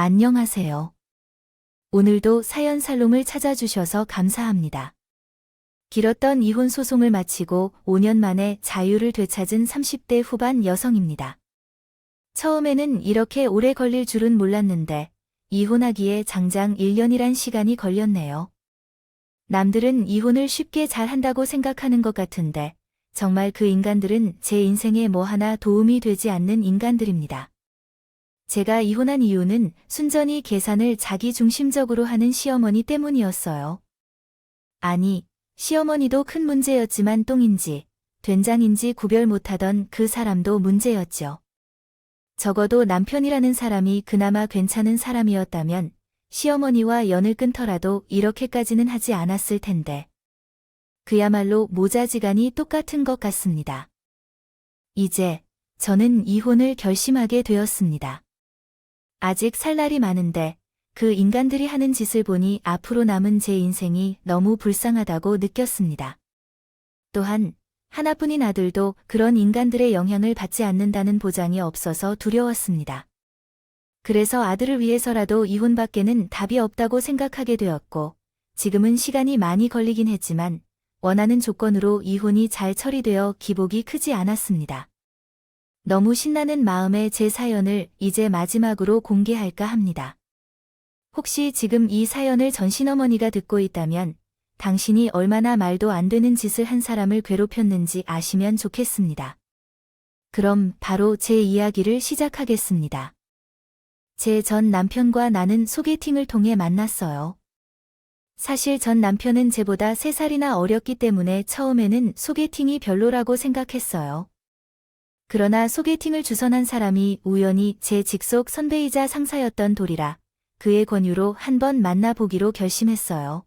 안녕하세요. 오늘도 사연 살롱을 찾아주셔서 감사합니다. 길었던 이혼 소송을 마치고 5년 만에 자유를 되찾은 30대 후반 여성입니다. 처음에는 이렇게 오래 걸릴 줄은 몰랐는데 이혼하기에 장장 1년이란 시간이 걸렸네요. 남들은 이혼을 쉽게 잘 한다고 생각하는 것 같은데 정말 그 인간들은 제 인생에 뭐 하나 도움이 되지 않는 인간들입니다. 제가 이혼한 이유는 순전히 계산을 자기중심적으로 하는 시어머니 때문이었어요. 아니, 시어머니도 큰 문제였지만 똥인지 된장인지 구별 못하던 그 사람도 문제였죠. 적어도 남편이라는 사람이 그나마 괜찮은 사람이었다면 시어머니와 연을 끊더라도 이렇게까지는 하지 않았을 텐데. 그야말로 모자지간이 똑같은 것 같습니다. 이제 저는 이혼을 결심하게 되었습니다. 아직 살 날이 많은데 그 인간들이 하는 짓을 보니 앞으로 남은 제 인생이 너무 불쌍하다고 느꼈습니다. 또한 하나뿐인 아들도 그런 인간들의 영향을 받지 않는다는 보장이 없어서 두려웠습니다. 그래서 아들을 위해서라도 이혼밖에는 답이 없다고 생각하게 되었고 지금은 시간이 많이 걸리긴 했지만 원하는 조건으로 이혼이 잘 처리되어 기복이 크지 않았습니다. 너무 신나는 마음에 제 사연을 이제 마지막으로 공개할까 합니다. 혹시 지금 이 사연을 전 시어머니가 듣고 있다면 당신이 얼마나 말도 안 되는 짓을 한 사람을 괴롭혔는지 아시면 좋겠습니다. 그럼 바로 제 이야기를 시작하겠습니다. 제 전 남편과 나는 소개팅을 통해 만났어요. 사실 전 남편은 제보다 3살이나 어렸기 때문에 처음에는 소개팅이 별로라고 생각했어요. 그러나 소개팅을 주선한 사람이 우연히 제 직속 선배이자 상사였던 돌이라 그의 권유로 한번 만나보기로 결심했어요.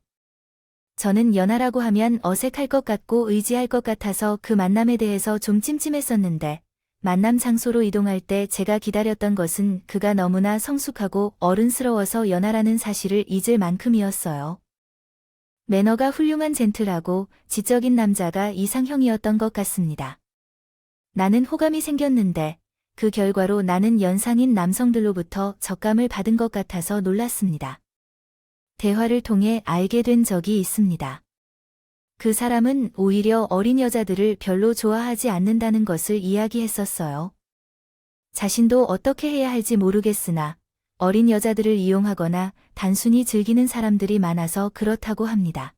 저는 연하라고 하면 어색할 것 같고 의지할 것 같아서 그 만남에 대해서 좀 찜찜했었는데 만남 장소로 이동할 때 제가 기다렸던 것은 그가 너무나 성숙하고 어른스러워서 연하라는 사실을 잊을 만큼이었어요. 매너가 훌륭한 젠틀하고 지적인 남자가 이상형이었던 것 같습니다. 나는 호감이 생겼는데 그 결과로 나는 연상인 남성들로부터 적감을 받은 것 같아서 놀랐습니다. 대화를 통해 알게 된 적이 있습니다. 그 사람은 오히려 어린 여자들을 별로 좋아하지 않는다는 것을 이야기했었어요. 자신도 어떻게 해야 할지 모르겠으나 어린 여자들을 이용하거나 단순히 즐기는 사람들이 많아서 그렇다고 합니다.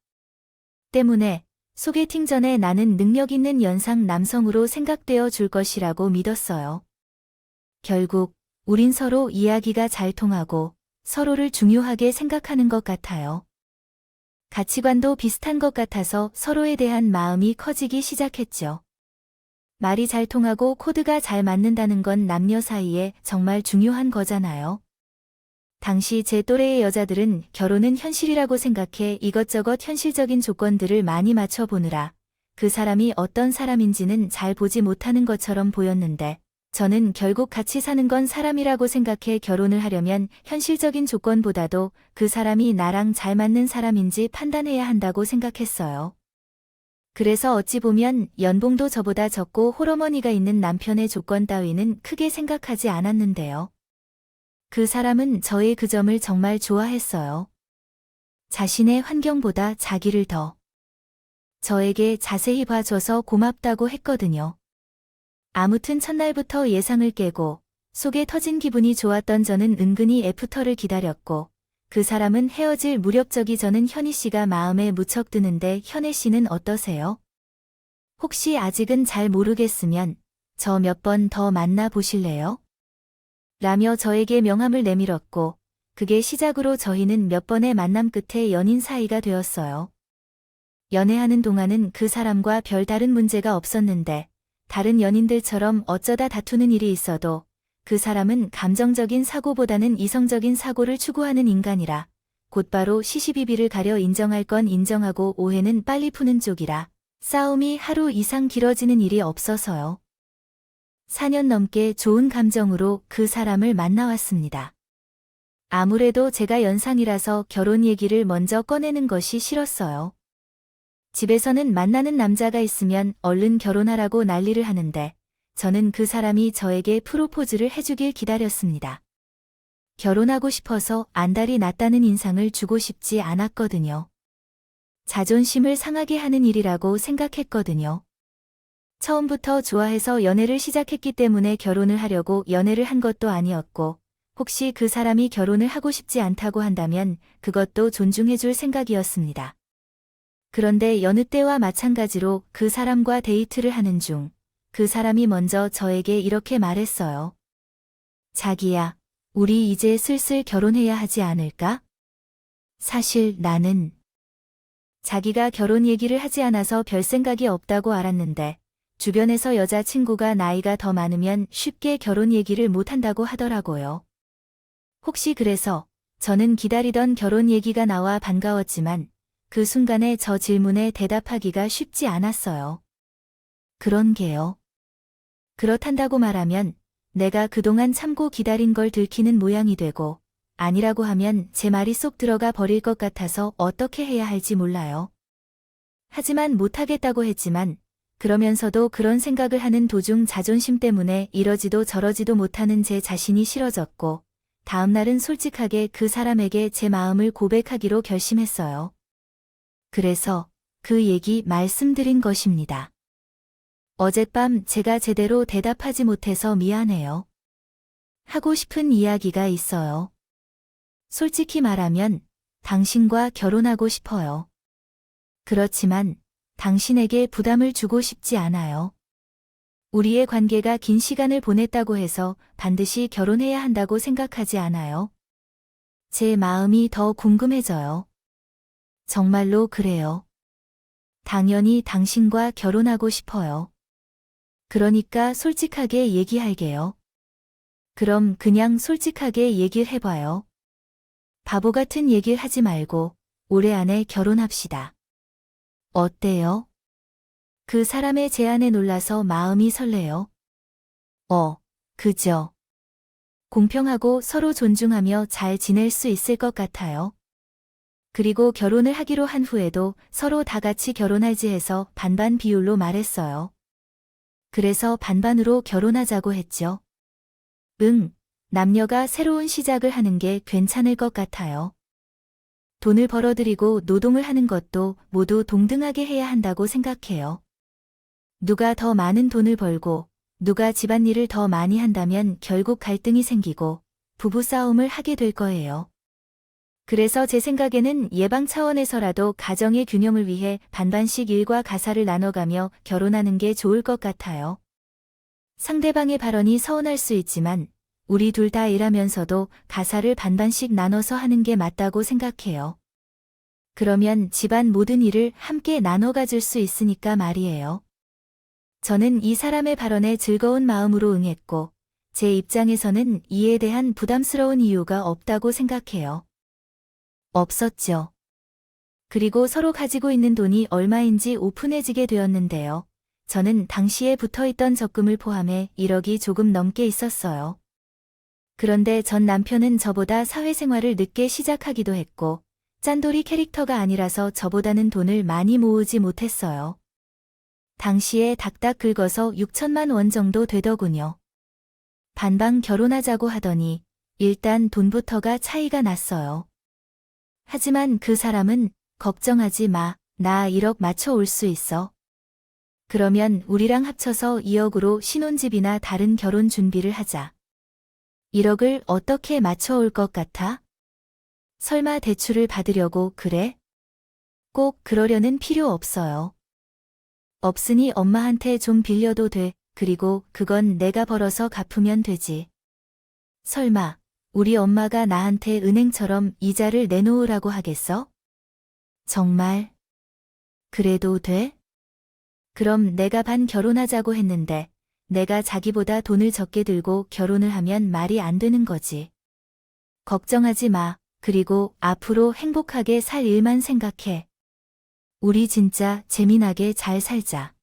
때문에 소개팅 전에 나는 능력 있는 연상 남성으로 생각되어 줄 것이라고 믿었어요. 결국 우린 서로 이야기가 잘 통하고 서로를 중요하게 생각하는 것 같아요. 가치관도 비슷한 것 같아서 서로에 대한 마음이 커지기 시작했죠. 말이 잘 통하고 코드가 잘 맞는다는 건 남녀 사이에 정말 중요한 거잖아요. 당시 제 또래의 여자들은 결혼은 현실이라고 생각해 이것저것 현실적인 조건들을 많이 맞춰보느라 그 사람이 어떤 사람인지는 잘 보지 못하는 것처럼 보였는데 저는 결국 같이 사는 건 사람이라고 생각해 결혼을 하려면 현실적인 조건보다도 그 사람이 나랑 잘 맞는 사람인지 판단해야 한다고 생각했어요. 그래서 어찌 보면 연봉도 저보다 적고 홀어머니가 있는 남편의 조건 따위는 크게 생각하지 않았는데요. 그 사람은 저의 그 점을 정말 좋아했어요. 자신의 환경보다 자기를 더 저에게 자세히 봐줘서 고맙다고 했거든요. 아무튼 첫날부터 예상을 깨고 속에 터진 기분이 좋았던 저는 은근히 애프터를 기다렸고 그 사람은 헤어질 무렵저기 저는 현희 씨가 마음에 무척 드는데 현애 씨는 어떠세요? 혹시 아직은 잘 모르겠으면 저 몇 번 더 만나 보실래요? 라며 저에게 명함을 내밀었고 그게 시작으로 저희는 몇 번의 만남 끝에 연인 사이가 되었어요. 연애하는 동안은 그 사람과 별다른 문제가 없었는데 다른 연인들처럼 어쩌다 다투는 일이 있어도 그 사람은 감정적인 사고보다는 이성적인 사고를 추구하는 인간이라 곧바로 시시비비를 가려 인정할 건 인정하고 오해는 빨리 푸는 쪽이라 싸움이 하루 이상 길어지는 일이 없어서요. 4년 넘게 좋은 감정으로 그 사람을 만나왔습니다. 아무래도 제가 연상이라서 결혼 얘기를 먼저 꺼내는 것이 싫었어요. 집에서는 만나는 남자가 있으면 얼른 결혼하라고 난리를 하는데 저는 그 사람이 저에게 프로포즈를 해주길 기다렸습니다. 결혼하고 싶어서 안달이 났다는 인상을 주고 싶지 않았거든요. 자존심을 상하게 하는 일이라고 생각했거든요. 처음부터 좋아해서 연애를 시작했기 때문에 결혼을 하려고 연애를 한 것도 아니었고, 혹시 그 사람이 결혼을 하고 싶지 않다고 한다면 그것도 존중해줄 생각이었습니다. 그런데 여느 때와 마찬가지로 그 사람과 데이트를 하는 중, 그 사람이 먼저 저에게 이렇게 말했어요. 자기야, 우리 이제 슬슬 결혼해야 하지 않을까? 사실 나는 자기가 결혼 얘기를 하지 않아서 별 생각이 없다고 알았는데, 주변에서 여자친구가 나이가 더 많으면 쉽게 결혼 얘기를 못한다고 하더라고요. 혹시 그래서 저는 기다리던 결혼 얘기가 나와 반가웠지만 그 순간에 저 질문에 대답하기가 쉽지 않았어요. 그런 게요. 그렇단다고 말하면 내가 그동안 참고 기다린 걸 들키는 모양이 되고, 아니라고 하면 제 말이 쏙 들어가 버릴 것 같아서 어떻게 해야 할지 몰라요. 하지만 못하겠다고 했지만, 그러면서도 그런 생각을 하는 도중 자존심 때문에 이러지도 저러지도 못하는 제 자신이 싫어졌고, 다음날은 솔직하게 그 사람에게 제 마음을 고백하기로 결심했어요. 그래서 그 얘기 말씀드린 것입니다. 어젯밤 제가 제대로 대답하지 못해서 미안해요. 하고 싶은 이야기가 있어요. 솔직히 말하면 당신과 결혼하고 싶어요. 그렇지만 당신에게 부담을 주고 싶지 않아요. 우리의 관계가 긴 시간을 보냈다고 해서 반드시 결혼해야 한다고 생각하지 않아요. 제 마음이 더 궁금해져요. 정말로 그래요. 당연히 당신과 결혼하고 싶어요. 그러니까 솔직하게 얘기할게요. 그럼 그냥 솔직하게 얘기를 해봐요. 바보 같은 얘기를 하지 말고 올해 안에 결혼합시다. 어때요? 그 사람의 제안에 놀라서 마음이 설레요. 그죠. 공평하고 서로 존중하며 잘 지낼 수 있을 것 같아요. 그리고 결혼을 하기로 한 후에도 서로 다 같이 결혼할지 해서 반반 비율로 말했어요. 그래서 반반으로 결혼하자고 했죠. 남녀가 새로운 시작을 하는 게 괜찮을 것 같아요. 돈을 벌어들이고 노동을 하는 것도 모두 동등하게 해야 한다고 생각해요. 누가 더 많은 돈을 벌고 누가 집안일을 더 많이 한다면 결국 갈등이 생기고 부부싸움을 하게 될 거예요. 그래서 제 생각에는 예방 차원에서라도 가정의 균형을 위해 반반씩 일과 가사를 나눠가며 결혼하는 게 좋을 것 같아요. 상대방의 발언이 서운할 수 있지만 우리 둘 다 일하면서도 가사를 반반씩 나눠서 하는 게 맞다고 생각해요. 그러면 집안 모든 일을 함께 나눠 가질 수 있으니까 말이에요. 저는 이 사람의 발언에 즐거운 마음으로 응했고, 제 입장에서는 이에 대한 부담스러운 이유가 없다고 생각해요. 없었죠. 그리고 서로 가지고 있는 돈이 얼마인지 오픈해지게 되었는데요. 저는 당시에 붙어있던 적금을 포함해 1억이 조금 넘게 있었어요. 그런데 전 남편은 저보다 사회생활을 늦게 시작하기도 했고, 짠돌이 캐릭터가 아니라서 저보다는 돈을 많이 모으지 못했어요. 당시에 닥닥 긁어서 6천만 원 정도 되더군요. 반반 결혼하자고 하더니 일단 돈부터가 차이가 났어요. 하지만 그 사람은 걱정하지 마, 나 1억 맞춰 올 수 있어. 그러면 우리랑 합쳐서 2억으로 신혼집이나 다른 결혼 준비를 하자. 1억을 어떻게 맞춰 올 것 같아? 설마 대출을 받으려고 그래? 꼭 그러려는 필요 없어요. 없으니 엄마한테 좀 빌려도 돼. 그리고 그건 내가 벌어서 갚으면 되지. 설마 우리 엄마가 나한테 은행처럼 이자를 내놓으라고 하겠어? 정말? 그래도 돼? 그럼 내가 반 결혼하자고 했는데 내가 자기보다 돈을 적게 들고 결혼을 하면 말이 안 되는 거지. 걱정하지 마. 그리고 앞으로 행복하게 살 일만 생각해. 우리 진짜 재미나게 잘 살자.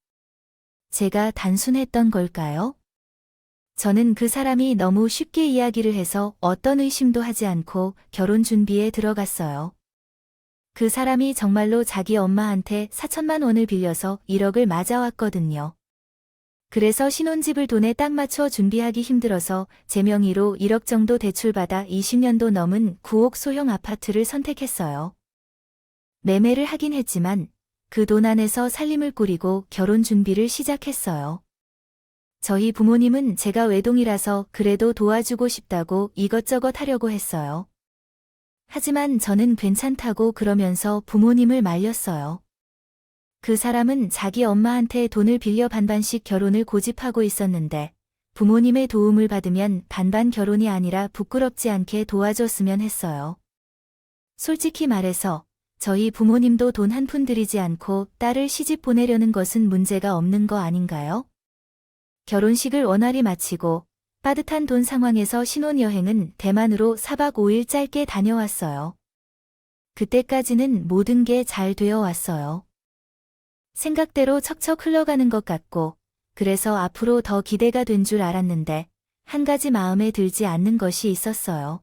제가 단순했던 걸까요? 저는 그 사람이 너무 쉽게 이야기를 해서 어떤 의심도 하지 않고 결혼 준비에 들어갔어요. 그 사람이 정말로 자기 엄마한테 4천만 원을 빌려서 1억을 맞아왔거든요. 그래서 신혼집을 돈에 딱 맞춰 준비하기 힘들어서 제 명의로 1억 정도 대출받아 20년도 넘은 9억 소형 아파트를 선택했어요. 매매를 하긴 했지만 그 돈 안에서 살림을 꾸리고 결혼 준비를 시작했어요. 저희 부모님은 제가 외동이라서 그래도 도와주고 싶다고 이것저것 하려고 했어요. 하지만 저는 괜찮다고 그러면서 부모님을 말렸어요. 그 사람은 자기 엄마한테 돈을 빌려 반반씩 결혼을 고집하고 있었는데 부모님의 도움을 받으면 반반 결혼이 아니라 부끄럽지 않게 도와줬으면 했어요. 솔직히 말해서 저희 부모님도 돈 한 푼 들이지 않고 딸을 시집 보내려는 것은 문제가 없는 거 아닌가요? 결혼식을 원활히 마치고 빠듯한 돈 상황에서 신혼여행은 대만으로 4박 5일 짧게 다녀왔어요. 그때까지는 모든 게 잘 되어 왔어요. 생각대로 척척 흘러가는 것 같고 그래서 앞으로 더 기대가 된 줄 알았는데 한 가지 마음에 들지 않는 것이 있었어요.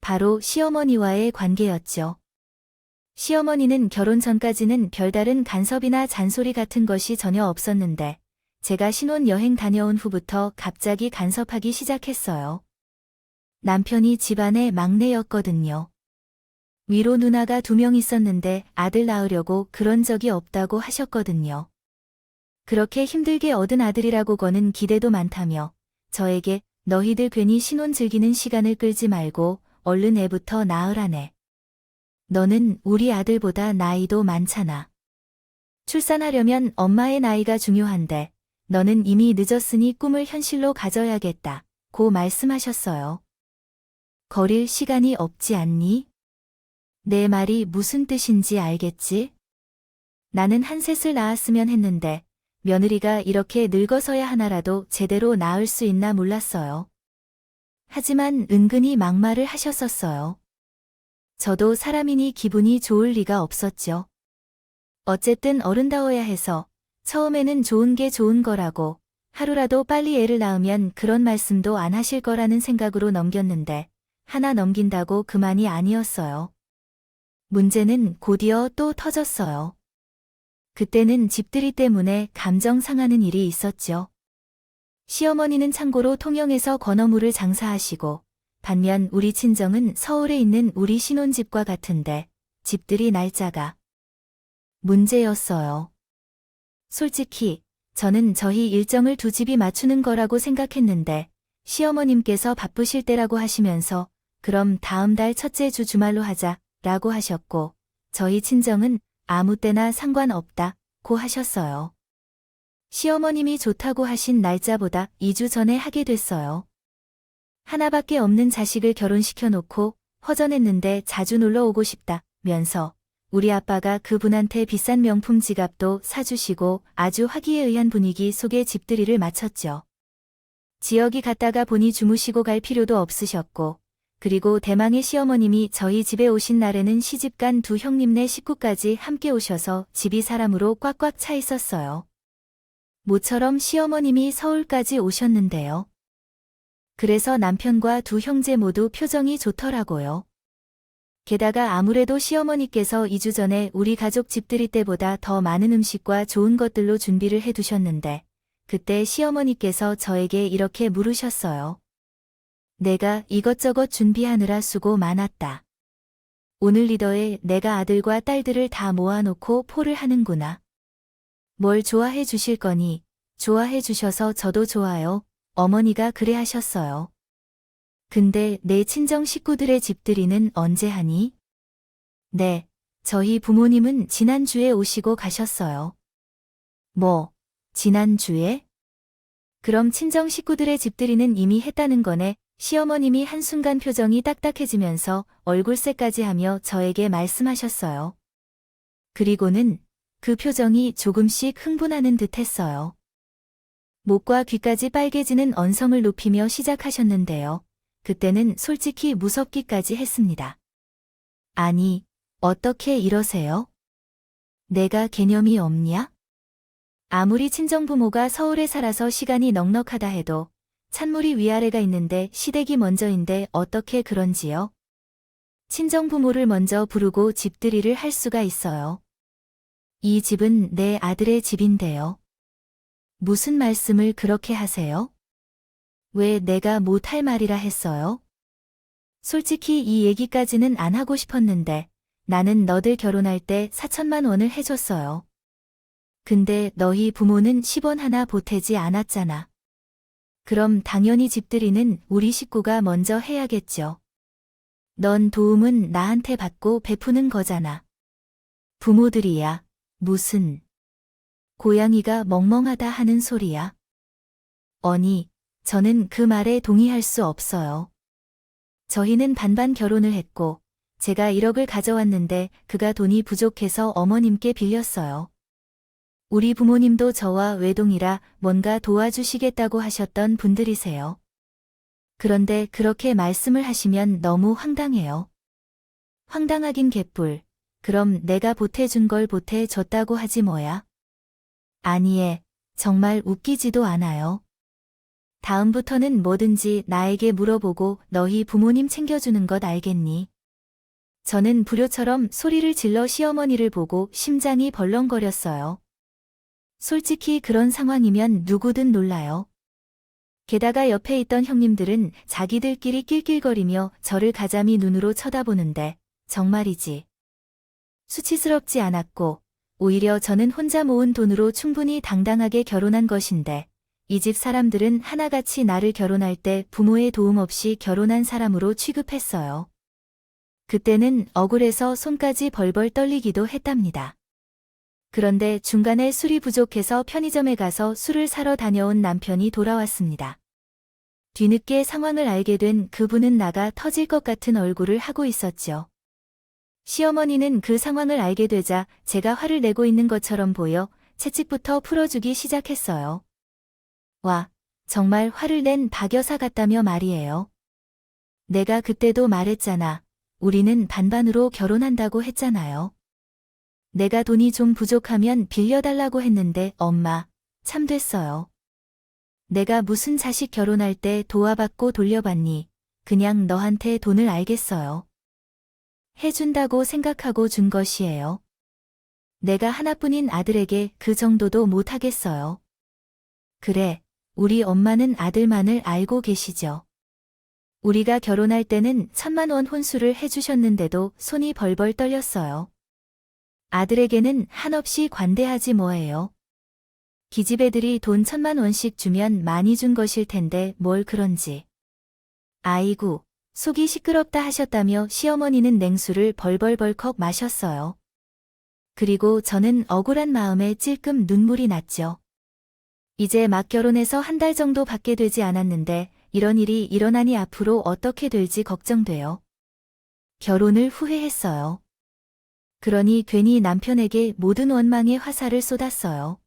바로 시어머니와의 관계였죠. 시어머니는 결혼 전까지는 별다른 간섭이나 잔소리 같은 것이 전혀 없었는데 제가 신혼여행 다녀온 후부터 갑자기 간섭하기 시작했어요. 남편이 집안의 막내였거든요. 위로 누나가 2명 있었는데 아들 낳으려고 그런 적이 없다고 하셨거든요. 그렇게 힘들게 얻은 아들이라고 거는 기대도 많다며 저에게 너희들 괜히 신혼 즐기는 시간을 끌지 말고 얼른 애부터 낳으라네. 너는 우리 아들보다 나이도 많잖아. 출산하려면 엄마의 나이가 중요한데 너는 이미 늦었으니 꿈을 현실로 가져야겠다. 고 말씀하셨어요. 거릴 시간이 없지 않니? 내 말이 무슨 뜻인지 알겠지? 나는 한 셋을 낳았으면 했는데 며느리가 이렇게 늙어서야 하나라도 제대로 낳을 수 있나 몰랐어요. 하지만 은근히 막말을 하셨었어요. 저도 사람이니 기분이 좋을 리가 없었죠. 어쨌든 어른다워야 해서 처음에는 좋은 게 좋은 거라고 하루라도 빨리 애를 낳으면 그런 말씀도 안 하실 거라는 생각으로 넘겼는데 하나 넘긴다고 그만이 아니었어요. 문제는 곧이어 또 터졌어요. 그때는 집들이 때문에 감정 상하는 일이 있었죠. 시어머니는 참고로 통영에서 건어물을 장사하시고 반면 우리 친정은 서울에 있는 우리 신혼집과 같은데 집들이 날짜가 문제였어요. 솔직히 저는 저희 일정을 두 집이 맞추는 거라고 생각했는데 시어머님께서 바쁘실 때라고 하시면서 그럼 다음 달 첫째 주 주말로 하자 라고 하셨고 저희 친정은 아무 때나 상관없다고 하셨어요. 시어머님이 좋다고 하신 날짜보다 2주 전에 하게 됐어요. 하나밖에 없는 자식을 결혼시켜놓고 허전했는데 자주 놀러 오고 싶다면서 우리 아빠가 그분한테 비싼 명품 지갑도 사주시고 아주 화기애애한 분위기 속에 집들이를 마쳤죠. 지역이 같다가 보니 주무시고 갈 필요도 없으셨고 그리고 대망의 시어머님이 저희 집에 오신 날에는 시집간 두 형님네 식구까지 함께 오셔서 집이 사람으로 꽉꽉 차 있었어요. 모처럼 시어머님이 서울까지 오셨는데요. 그래서 남편과 두 형제 모두 표정이 좋더라고요. 게다가 아무래도 시어머니께서 2주 전에 우리 가족 집들이 때보다 더 많은 음식과 좋은 것들로 준비를 해두셨는데 그때 시어머니께서 저에게 이렇게 물으셨어요. 내가 이것저것 준비하느라 수고 많았다. 오늘 리더에 내가 아들과 딸들을 다 모아놓고 포를 하는구나. 뭘 좋아해 주실 거니? 좋아해 주셔서 저도 좋아요. 어머니가 그래 하셨어요. 근데 내 친정 식구들의 집들이는 언제 하니? 네, 저희 부모님은 지난주에 오시고 가셨어요. 뭐, 지난주에? 그럼 친정 식구들의 집들이는 이미 했다는 거네. 시어머님이 한순간 표정이 딱딱해지면서 얼굴색까지 하며 저에게 말씀하셨어요. 그리고는 그 표정이 조금씩 흥분하는 듯 했어요. 목과 귀까지 빨개지는 언성을 높이며 시작하셨는데요. 그때는 솔직히 무섭기까지 했습니다. 아니, 어떻게 이러세요? 내가 개념이 없냐? 아무리 친정부모가 서울에 살아서 시간이 넉넉하다 해도 찬물이 위아래가 있는데 시댁이 먼저인데 어떻게 그런지요? 친정부모를 먼저 부르고 집들이를 할 수가 있어요. 이 집은 내 아들의 집인데요. 무슨 말씀을 그렇게 하세요? 왜 내가 못할 말이라 했어요? 솔직히 이 얘기까지는 안 하고 싶었는데 나는 너들 결혼할 때 4천만 원을 해줬어요. 근데 너희 부모는 10원 하나 보태지 않았잖아. 그럼 당연히 집들이는 우리 식구가 먼저 해야겠죠. 넌 도움은 나한테 받고 베푸는 거잖아. 부모들이야, 무슨 고양이가 멍멍하다 하는 소리야. 어니, 저는 그 말에 동의할 수 없어요. 저희는 반반 결혼을 했고, 제가 1억을 가져왔는데 그가 돈이 부족해서 어머님께 빌렸어요. 우리 부모님도 저와 외동이라 뭔가 도와주시겠다고 하셨던 분들이세요. 그런데 그렇게 말씀을 하시면 너무 황당해요. 황당하긴 개뿔. 그럼 내가 보태준 걸 보태줬다고 하지 뭐야. 아니에, 정말 웃기지도 않아요. 다음부터는 뭐든지 나에게 물어보고 너희 부모님 챙겨주는 것 알겠니? 저는 불효처럼 소리를 질러 시어머니를 보고 심장이 벌렁거렸어요. 솔직히 그런 상황이면 누구든 놀라요. 게다가 옆에 있던 형님들은 자기들끼리 낄낄거리며 저를 가자미 눈으로 쳐다보는데 정말이지. 수치스럽지 않았고 오히려 저는 혼자 모은 돈으로 충분히 당당하게 결혼한 것인데 이 집 사람들은 하나같이 나를 결혼할 때 부모의 도움 없이 결혼한 사람으로 취급했어요. 그때는 억울해서 손까지 벌벌 떨리기도 했답니다. 그런데 중간에 술이 부족해서 편의점에 가서 술을 사러 다녀온 남편이 돌아왔습니다. 뒤늦게 상황을 알게 된 그분은 나가 터질 것 같은 얼굴을 하고 있었죠. 시어머니는 그 상황을 알게 되자 제가 화를 내고 있는 것처럼 보여 채찍부터 풀어주기 시작했어요. 와, 정말 화를 낸 박여사 같다며 말이에요. 내가 그때도 말했잖아. 우리는 반반으로 결혼한다고 했잖아요. 내가 돈이 좀 부족하면 빌려달라고 했는데 엄마, 참 됐어요. 내가 무슨 자식 결혼할 때 도와받고 돌려받니? 그냥 너한테 돈을 알겠어요. 해준다고 생각하고 준 것이에요. 내가 하나뿐인 아들에게 그 정도도 못하겠어요. 그래, 우리 엄마는 아들만을 알고 계시죠. 우리가 결혼할 때는 1,000만 원 혼수를 해주셨는데도 손이 벌벌 떨렸어요. 아들에게는 한없이 관대하지 뭐예요. 기집애들이 돈 1,000만 원씩 주면 많이 준 것일 텐데 뭘 그런지. 아이고, 속이 시끄럽다 하셨다며 시어머니는 냉수를 벌벌벌컥 마셨어요. 그리고 저는 억울한 마음에 찔끔 눈물이 났죠. 이제 막 결혼해서 한 달 정도 밖에 되지 않았는데 이런 일이 일어나니 앞으로 어떻게 될지 걱정돼요. 결혼을 후회했어요. 그러니 괜히 남편에게 모든 원망의 화살을 쏟았어요.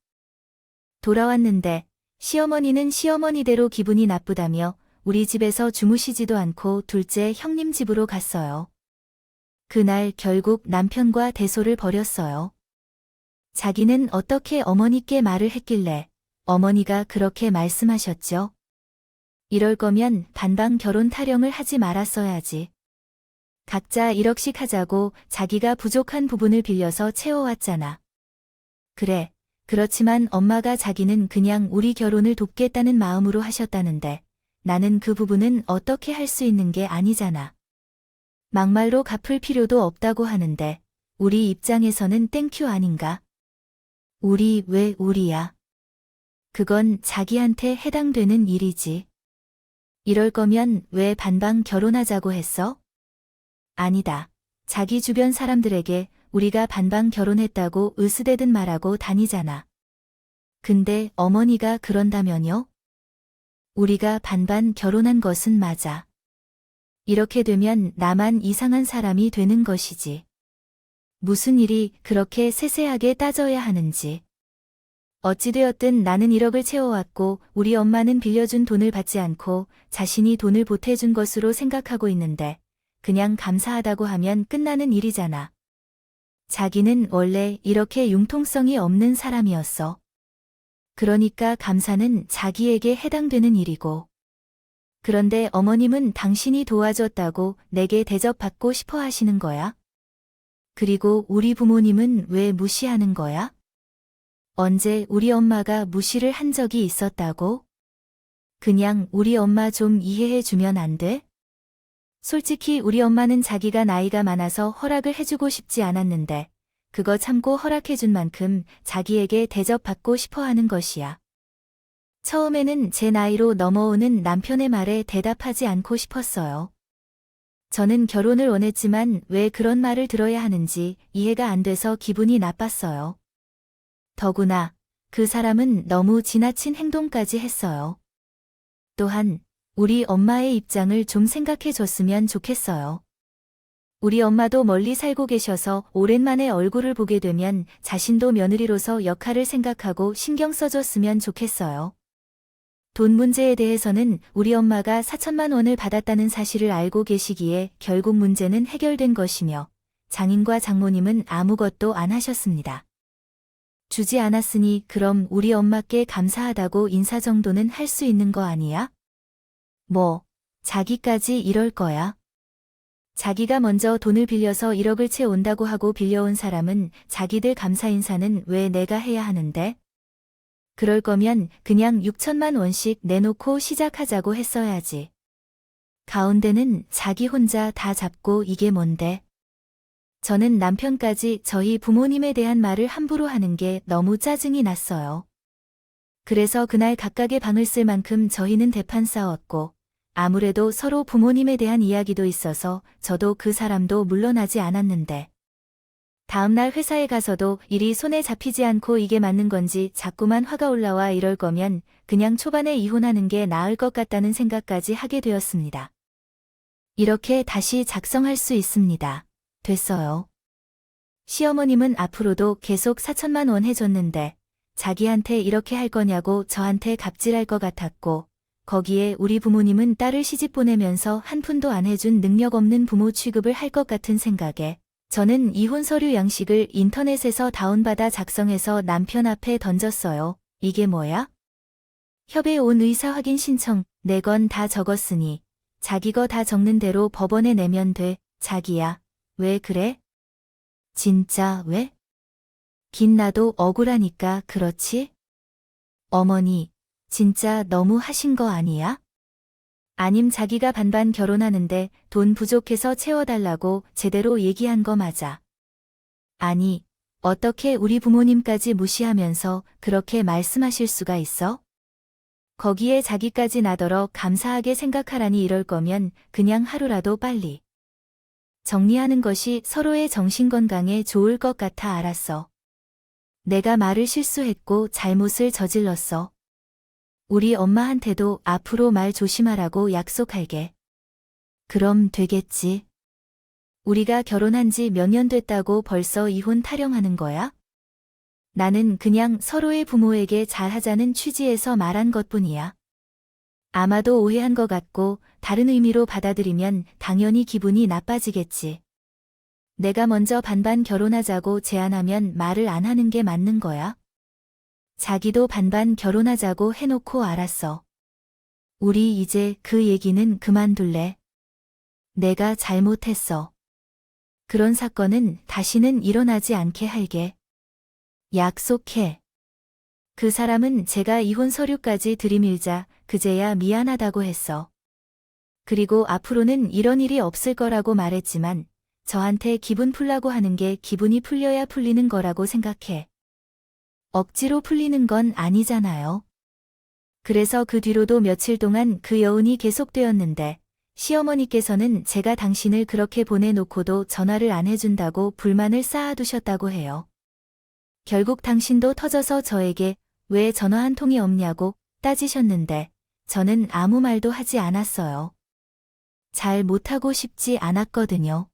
돌아왔는데 시어머니는 시어머니대로 기분이 나쁘다며 우리 집에서 주무시지도 않고 둘째 형님 집으로 갔어요. 그날 결국 남편과 대소를 벌였어요. 자기는 어떻게 어머니께 말을 했길래 어머니가 그렇게 말씀하셨죠? 이럴 거면 반반 결혼 타령을 하지 말았어야지. 각자 1억씩 하자고 자기가 부족한 부분을 빌려서 채워왔잖아. 그래, 그렇지만 엄마가 자기는 그냥 우리 결혼을 돕겠다는 마음으로 하셨다는데 나는 그 부분은 어떻게 할 수 있는 게 아니잖아. 막말로 갚을 필요도 없다고 하는데 우리 입장에서는 땡큐 아닌가? 우리 왜 우리야? 그건 자기한테 해당되는 일이지. 이럴 거면 왜 반반 결혼하자고 했어? 아니다. 자기 주변 사람들에게 우리가 반반 결혼했다고 으스대듯 말하고 다니잖아. 근데 어머니가 그런다면요? 우리가 반반 결혼한 것은 맞아. 이렇게 되면 나만 이상한 사람이 되는 것이지. 무슨 일이 그렇게 세세하게 따져야 하는지. 어찌되었든 나는 1억을 채워왔고 우리 엄마는 빌려준 돈을 받지 않고 자신이 돈을 보태준 것으로 생각하고 있는데 그냥 감사하다고 하면 끝나는 일이잖아. 자기는 원래 이렇게 융통성이 없는 사람이었어. 그러니까 감사는 자기에게 해당되는 일이고. 그런데 어머님은 당신이 도와줬다고 내게 대접받고 싶어 하시는 거야? 그리고 우리 부모님은 왜 무시하는 거야? 언제 우리 엄마가 무시를 한 적이 있었다고? 그냥 우리 엄마 좀 이해해 주면 안 돼? 솔직히 우리 엄마는 자기가 나이가 많아서 허락을 해주고 싶지 않았는데 그거 참고 허락해준 만큼 자기에게 대접받고 싶어 하는 것이야. 처음에는 제 나이로 넘어오는 남편의 말에 대답하지 않고 싶었어요. 저는 결혼을 원했지만 왜 그런 말을 들어야 하는지 이해가 안 돼서 기분이 나빴어요. 더구나 그 사람은 너무 지나친 행동까지 했어요. 또한 우리 엄마의 입장을 좀 생각해 줬으면 좋겠어요. 우리 엄마도 멀리 살고 계셔서 오랜만에 얼굴을 보게 되면 자신도 며느리로서 역할을 생각하고 신경 써줬으면 좋겠어요. 돈 문제에 대해서는 우리 엄마가 4천만 원을 받았다는 사실을 알고 계시기에 결국 문제는 해결된 것이며 장인과 장모님은 아무것도 안 하셨습니다. 주지 않았으니 그럼 우리 엄마께 감사하다고 인사 정도는 할 수 있는 거 아니야? 뭐, 자기까지 이럴 거야? 자기가 먼저 돈을 빌려서 1억을 채 온다고 하고 빌려온 사람은 자기들 감사 인사는 왜 내가 해야 하는데? 그럴 거면 그냥 6천만 원씩 내놓고 시작하자고 했어야지. 가운데는 자기 혼자 다 잡고 이게 뭔데? 저는 남편까지 저희 부모님에 대한 말을 함부로 하는 게 너무 짜증이 났어요. 그래서 그날 각각의 방을 쓸 만큼 저희는 대판 싸웠고 아무래도 서로 부모님에 대한 이야기도 있어서 저도 그 사람도 물러나지 않았는데 다음날 회사에 가서도 일이 손에 잡히지 않고 이게 맞는 건지 자꾸만 화가 올라와 이럴 거면 그냥 초반에 이혼하는 게 나을 것 같다는 생각까지 하게 되었습니다. 이렇게 다시 작성할 수 있습니다. 됐어요. 시어머님은 앞으로도 계속 4천만 원 해줬는데 자기한테 이렇게 할 거냐고 저한테 갑질할 것 같았고 거기에 우리 부모님은 딸을 시집 보내면서 한 푼도 안 해준 능력 없는 부모 취급을 할 것 같은 생각에 저는 이혼 서류 양식을 인터넷에서 다운받아 작성해서 남편 앞에 던졌어요. 이게 뭐야? 협의에 온 의사 확인 신청, 내 건 다 적었으니 자기 거 다 적는 대로 법원에 내면 돼. 자기야, 왜 그래? 진짜 왜? 김나도 억울하니까 그렇지? 어머니, 진짜 너무 하신 거 아니야? 아님 자기가 반반 결혼하는데 돈 부족해서 채워달라고 제대로 얘기한 거 맞아. 아니, 어떻게 우리 부모님까지 무시하면서 그렇게 말씀하실 수가 있어? 거기에 자기까지 나더러 감사하게 생각하라니 이럴 거면 그냥 하루라도 빨리 정리하는 것이 서로의 정신건강에 좋을 것 같아 알았어. 내가 말을 실수했고 잘못을 저질렀어. 우리 엄마한테도 앞으로 말 조심하라고 약속할게. 그럼 되겠지. 우리가 결혼한 지 몇 년 됐다고 벌써 이혼 타령하는 거야? 나는 그냥 서로의 부모에게 잘하자는 취지에서 말한 것뿐이야. 아마도 오해한 것 같고 다른 의미로 받아들이면 당연히 기분이 나빠지겠지. 내가 먼저 반반 결혼하자고 제안하면 말을 안 하는 게 맞는 거야? 자기도 반반 결혼하자고 해놓고 알았어. 우리 이제 그 얘기는 그만둘래. 내가 잘못했어. 그런 사건은 다시는 일어나지 않게 할게. 약속해. 그 사람은 제가 이혼 서류까지 들이밀자 그제야 미안하다고 했어. 그리고 앞으로는 이런 일이 없을 거라고 말했지만 저한테 기분 풀라고 하는 게 기분이 풀려야 풀리는 거라고 생각해. 억지로 풀리는 건 아니잖아요. 그래서 그 뒤로도 며칠 동안 그 여운이 계속되었는데 시어머니께서는 제가 당신을 그렇게 보내놓고도 전화를 안 해준다고 불만을 쌓아두셨다고 해요. 결국 당신도 터져서 저에게 왜 전화 한 통이 없냐고 따지셨는데 저는 아무 말도 하지 않았어요. 잘 못하고 싶지 않았거든요.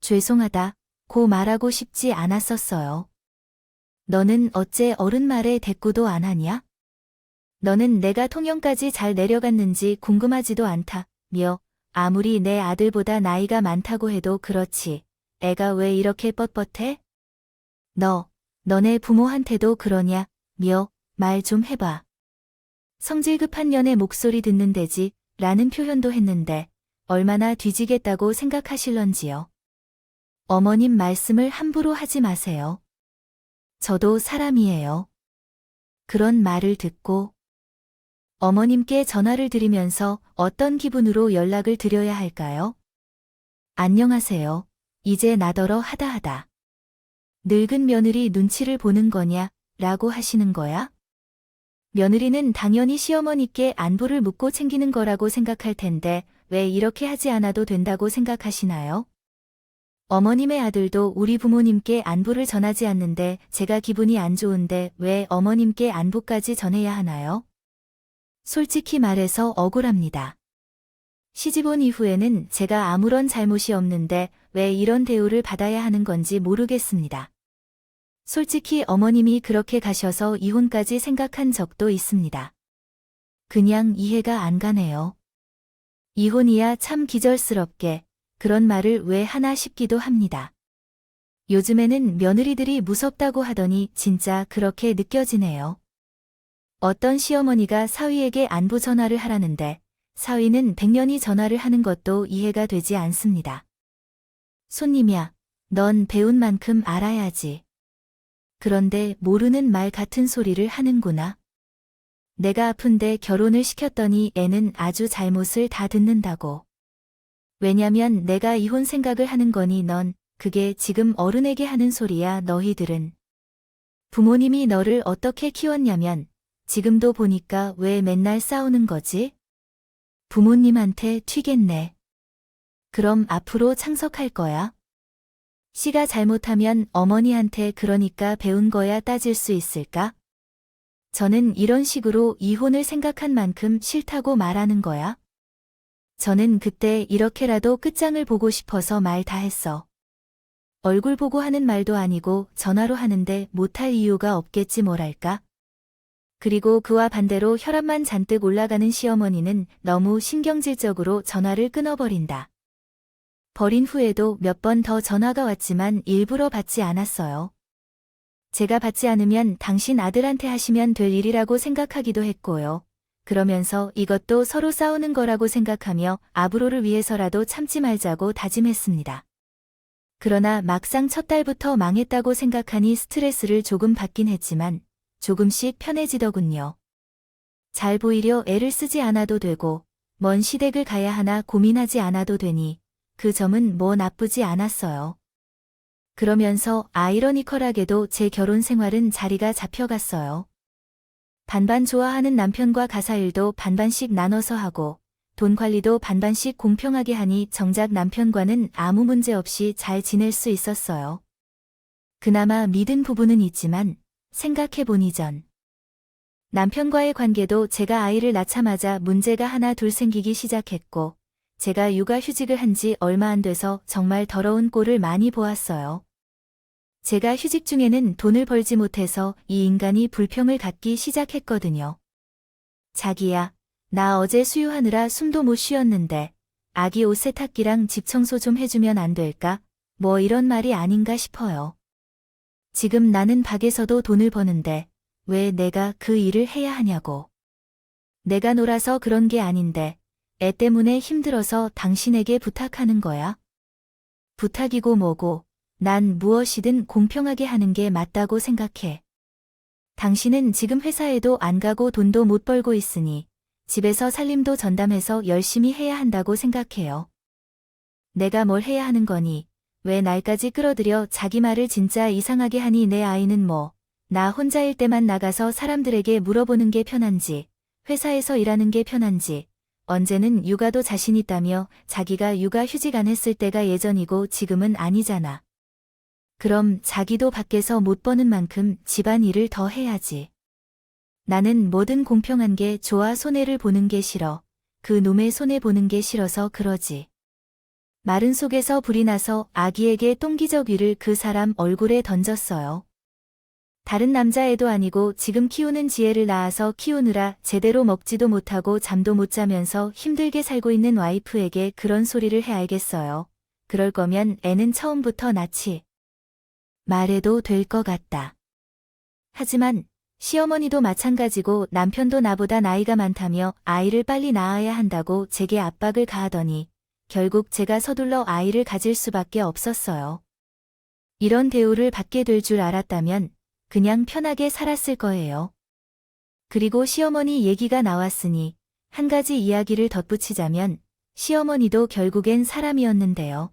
죄송하다 고 말하고 싶지 않았었어요. 너는 어째 어른 말에 대꾸도 안 하냐? 너는 내가 통영까지 잘 내려갔는지 궁금하지도 않다며 아무리 내 아들보다 나이가 많다고 해도 그렇지. 애가 왜 이렇게 뻣뻣해? 너네 부모한테도 그러냐? 며 말 좀 해봐. 성질 급한 년의 목소리 듣는 데지 라는 표현도 했는데 얼마나 뒤지겠다고 생각하실런지요. 어머님 말씀을 함부로 하지 마세요. 저도 사람이에요. 그런 말을 듣고 어머님께 전화를 드리면서 어떤 기분으로 연락을 드려야 할까요? 안녕하세요. 이제 나더러 하다하다. 늙은 며느리 눈치를 보는 거냐? 라고 하시는 거야? 며느리는 당연히 시어머니께 안부를 묻고 챙기는 거라고 생각할 텐데 왜 이렇게 하지 않아도 된다고 생각하시나요? 어머님의 아들도 우리 부모님께 안부를 전하지 않는데 제가 기분이 안 좋은데 왜 어머님께 안부까지 전해야 하나요? 솔직히 말해서 억울합니다. 시집 온 이후에는 제가 아무런 잘못이 없는데 왜 이런 대우를 받아야 하는 건지 모르겠습니다. 솔직히 어머님이 그렇게 가셔서 이혼까지 생각한 적도 있습니다. 그냥 이해가 안 가네요. 이혼이야 참 기절스럽게 그런 말을 왜 하나 싶기도 합니다. 요즘에는 며느리들이 무섭다고 하더니 진짜 그렇게 느껴지네요. 어떤 시어머니가 사위에게 안부 전화를 하라는데 사위는 100년이 전화를 하는 것도 이해가 되지 않습니다. 손님이야, 넌 배운 만큼 알아야지. 그런데 모르는 말 같은 소리를 하는구나. 내가 아픈데 결혼을 시켰더니 애는 아주 잘못을 다 듣는다고. 왜냐면 내가 이혼 생각을 하는 거니 넌 그게 지금 어른에게 하는 소리야 너희들은. 부모님이 너를 어떻게 키웠냐면 지금도 보니까 왜 맨날 싸우는 거지? 부모님한테 튀겠네. 그럼 앞으로 창석할 거야? 씨가 잘못하면 어머니한테 그러니까 배운 거야 따질 수 있을까? 저는 이런 식으로 이혼을 생각한 만큼 싫다고 말하는 거야. 저는 그때 이렇게라도 끝장을 보고 싶어서 말 다 했어. 얼굴 보고 하는 말도 아니고 전화로 하는데 못할 이유가 없겠지 뭐랄까? 그리고 그와 반대로 혈압만 잔뜩 올라가는 시어머니는 너무 신경질적으로 전화를 끊어버린다. 버린 후에도 몇 번 더 전화가 왔지만 일부러 받지 않았어요. 제가 받지 않으면 당신 아들한테 하시면 될 일이라고 생각하기도 했고요. 그러면서 이것도 서로 싸우는 거라고 생각하며 아브로를 위해서라도 참지 말자고 다짐했습니다. 그러나 막상 첫 달부터 망했다고 생각하니 스트레스를 조금 받긴 했지만 조금씩 편해지더군요. 잘 보이려 애를 쓰지 않아도 되고 먼 시댁을 가야 하나 고민하지 않아도 되니 그 점은 뭐 나쁘지 않았어요. 그러면서 아이러니컬하게도 제 결혼 생활은 자리가 잡혀갔어요. 반반 좋아하는 남편과 가사일도 반반씩 나눠서 하고 돈 관리도 반반씩 공평하게 하니 정작 남편과는 아무 문제 없이 잘 지낼 수 있었어요. 그나마 믿은 부분은 있지만 생각해보니 전 남편과의 관계도 제가 아이를 낳자마자 문제가 하나 둘 생기기 시작했고 제가 육아휴직을 한 지 얼마 안 돼서 정말 더러운 꼴을 많이 보았어요. 제가 휴직 중에는 돈을 벌지 못해서 이 인간이 불평을 갖기 시작했거든요. 자기야, 나 어제 수유하느라 숨도 못 쉬었는데 아기 옷 세탁기랑 집 청소 좀 해주면 안 될까? 뭐 이런 말이 아닌가 싶어요. 지금 나는 밖에서도 돈을 버는데 왜 내가 그 일을 해야 하냐고. 내가 놀아서 그런 게 아닌데 애 때문에 힘들어서 당신에게 부탁하는 거야. 부탁이고 뭐고 난 무엇이든 공평하게 하는 게 맞다고 생각해. 당신은 지금 회사에도 안 가고 돈도 못 벌고 있으니 집에서 살림도 전담해서 열심히 해야 한다고 생각해요. 내가 뭘 해야 하는 거니? 왜 날까지 끌어들여 자기 말을 진짜 이상하게 하니 내 아이는 뭐, 나 혼자일 때만 나가서 사람들에게 물어보는 게 편한지, 회사에서 일하는 게 편한지, 언제는 육아도 자신 있다며 자기가 육아 휴직 안 했을 때가 예전이고 지금은 아니잖아. 그럼 자기도 밖에서 못 버는 만큼 집안일을 더 해야지. 나는 뭐든 공평한 게 좋아. 손해를 보는 게 싫어. 그 놈의 손해 보는 게 싫어서 그러지. 마른 속에서 불이 나서 아기에게 똥기저귀를 그 사람 얼굴에 던졌어요. 다른 남자애도 아니고 지금 키우는 지혜를 낳아서 키우느라 제대로 먹지도 못하고 잠도 못 자면서 힘들게 살고 있는 와이프에게 그런 소리를 해야겠어요. 그럴 거면 애는 처음부터 낳지 말해도 될 것 같다. 하지만 시어머니도 마찬가지고 남편도 나보다 나이가 많다며 아이를 빨리 낳아야 한다고 제게 압박을 가하더니 결국 제가 서둘러 아이를 가질 수밖에 없었어요. 이런 대우를 받게 될 줄 알았다면 그냥 편하게 살았을 거예요. 그리고 시어머니 얘기가 나왔으니 한 가지 이야기를 덧붙이자면 시어머니도 결국엔 사람이었는데요.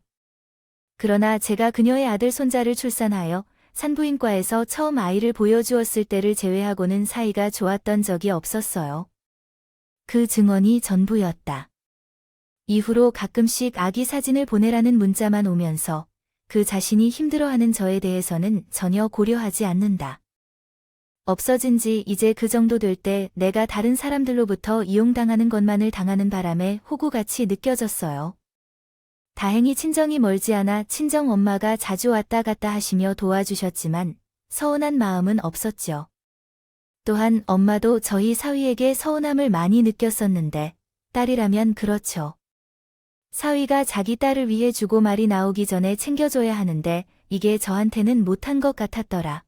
그러나 제가 그녀의 아들 손자를 출산하여 산부인과에서 처음 아이를 보여주었을 때를 제외하고는 사이가 좋았던 적이 없었어요. 그 증언이 전부였다. 이후로 가끔씩 아기 사진을 보내라는 문자만 오면서 그 자신이 힘들어하는 저에 대해서는 전혀 고려하지 않는다. 없어진 지 이제 그 정도 될 때 내가 다른 사람들로부터 이용당하는 것만을 당하는 바람에 호구같이 느껴졌어요. 다행히 친정이 멀지 않아 친정 엄마가 자주 왔다 갔다 하시며 도와주셨지만 서운한 마음은 없었죠. 또한 엄마도 저희 사위에게 서운함을 많이 느꼈었는데 딸이라면 그렇죠. 사위가 자기 딸을 위해 주고 말이 나오기 전에 챙겨줘야 하는데 이게 저한테는 못한 것 같았더라.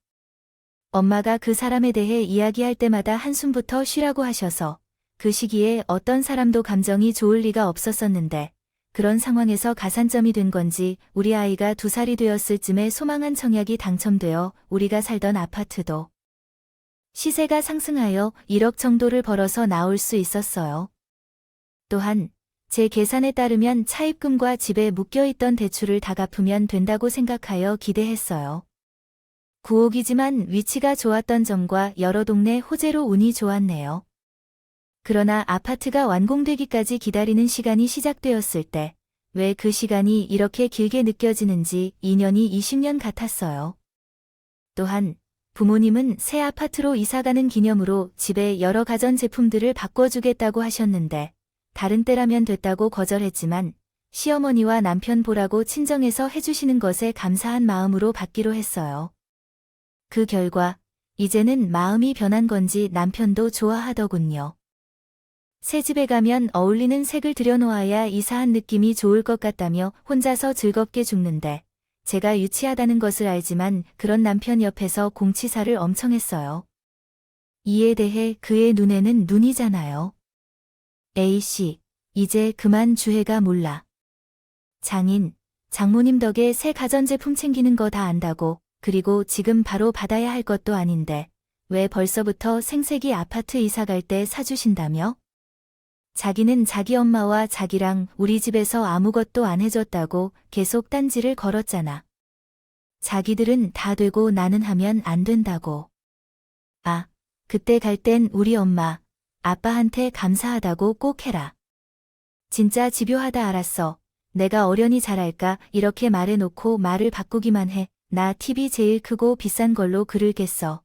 엄마가 그 사람에 대해 이야기할 때마다 한숨부터 쉬라고 하셔서 그 시기에 어떤 사람도 감정이 좋을 리가 없었었는데 그런 상황에서 가산점이 된 건지 우리 아이가 2살이 되었을 쯤에 소망한 청약이 당첨되어 우리가 살던 아파트도 시세가 상승하여 1억 정도를 벌어서 나올 수 있었어요. 또한 제 계산에 따르면 차입금과 집에 묶여있던 대출을 다 갚으면 된다고 생각하여 기대했어요. 9억이지만 위치가 좋았던 점과 여러 동네 호재로 운이 좋았네요. 그러나 아파트가 완공되기까지 기다리는 시간이 시작되었을 때 왜 그 시간이 이렇게 길게 느껴지는지 2년이 20년 같았어요. 또한 부모님은 새 아파트로 이사가는 기념으로 집에 여러 가전제품들을 바꿔주겠다고 하셨는데 다른 때라면 됐다고 거절했지만 시어머니와 남편 보라고 친정에서 해주시는 것에 감사한 마음으로 받기로 했어요. 그 결과 이제는 마음이 변한 건지 남편도 좋아하더군요. 새 집에 가면 어울리는 색을 들여놓아야 이사한 느낌이 좋을 것 같다며 혼자서 즐겁게 죽는데 제가 유치하다는 것을 알지만 그런 남편 옆에서 공치사를 엄청 했어요. 이에 대해 그의 눈에는 눈이잖아요. A씨, 이제 그만 주해가 몰라. 장인, 장모님 덕에 새 가전제품 챙기는 거 다 안다고 그리고 지금 바로 받아야 할 것도 아닌데 왜 벌써부터 생색이 아파트 이사 갈 때 사주신다며? 자기는 자기 엄마와 자기랑 우리 집에서 아무것도 안 해줬다고 계속 딴지를 걸었잖아. 자기들은 다 되고 나는 하면 안 된다고. 아, 그때 갈 땐 우리 엄마, 아빠한테 감사하다고 꼭 해라. 진짜 집요하다 알았어. 내가 어련히 잘할까 이렇게 말해놓고 말을 바꾸기만 해. 나 TV 제일 크고 비싼 걸로 그릴겠어.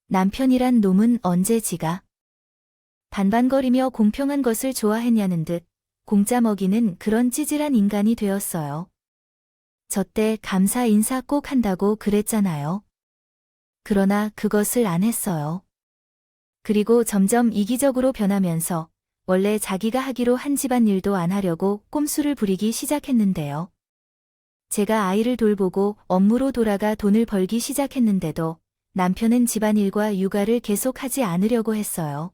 남편이란 놈은 언제 지가 반반거리며 공평한 것을 좋아했냐는 듯 공짜 먹이는 그런 찌질한 인간이 되었어요. 저 때 감사 인사 꼭 한다고 그랬잖아요. 그러나 그것을 안 했어요. 그리고 점점 이기적으로 변하면서 원래 자기가 하기로 한 집안일도 안 하려고 꼼수를 부리기 시작했는데요. 제가 아이를 돌보고 업무로 돌아가 돈을 벌기 시작했는데도 남편은 집안일과 육아를 계속하지 않으려고 했어요.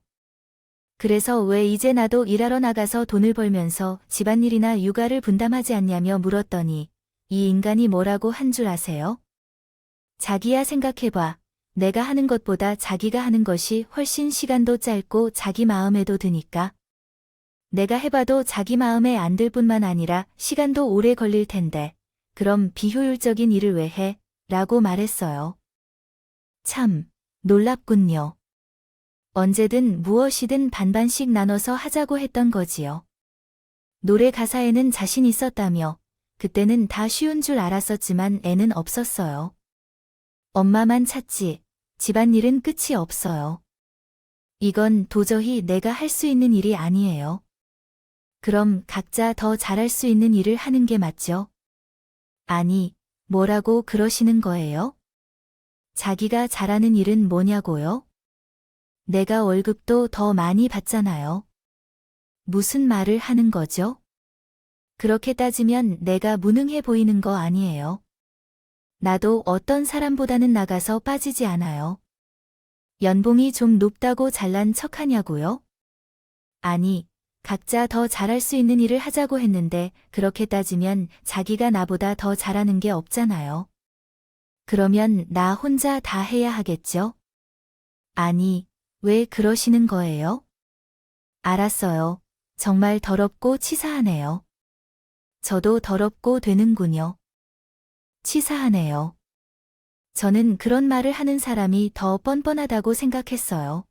그래서 왜 이제 나도 일하러 나가서 돈을 벌면서 집안일이나 육아를 분담하지 않냐며 물었더니 이 인간이 뭐라고 한 줄 아세요? 자기야 생각해봐. 내가 하는 것보다 자기가 하는 것이 훨씬 시간도 짧고 자기 마음에도 드니까. 내가 해봐도 자기 마음에 안 들 뿐만 아니라 시간도 오래 걸릴 텐데 그럼 비효율적인 일을 왜 해? 라고 말했어요. 참 놀랍군요. 언제든 무엇이든 반반씩 나눠서 하자고 했던 거지요. 노래 가사에는 자신 있었다며 그때는 다 쉬운 줄 알았었지만 애는 없었어요. 엄마만 찾지 집안일은 끝이 없어요. 이건 도저히 내가 할 수 있는 일이 아니에요. 그럼 각자 더 잘할 수 있는 일을 하는 게 맞죠? 아니, 뭐라고 그러시는 거예요? 자기가 잘하는 일은 뭐냐고요? 내가 월급도 더 많이 받잖아요. 무슨 말을 하는 거죠? 그렇게 따지면 내가 무능해 보이는 거 아니에요. 나도 어떤 사람보다는 나가서 빠지지 않아요. 연봉이 좀 높다고 잘난 척하냐고요? 아니, 각자 더 잘할 수 있는 일을 하자고 했는데 그렇게 따지면 자기가 나보다 더 잘하는 게 없잖아요. 그러면 나 혼자 다 해야 하겠죠? 아니, 왜 그러시는 거예요? 알았어요. 정말 더럽고 치사하네요. 저도 더럽고 되는군요. 치사하네요. 저는 그런 말을 하는 사람이 더 뻔뻔하다고 생각했어요.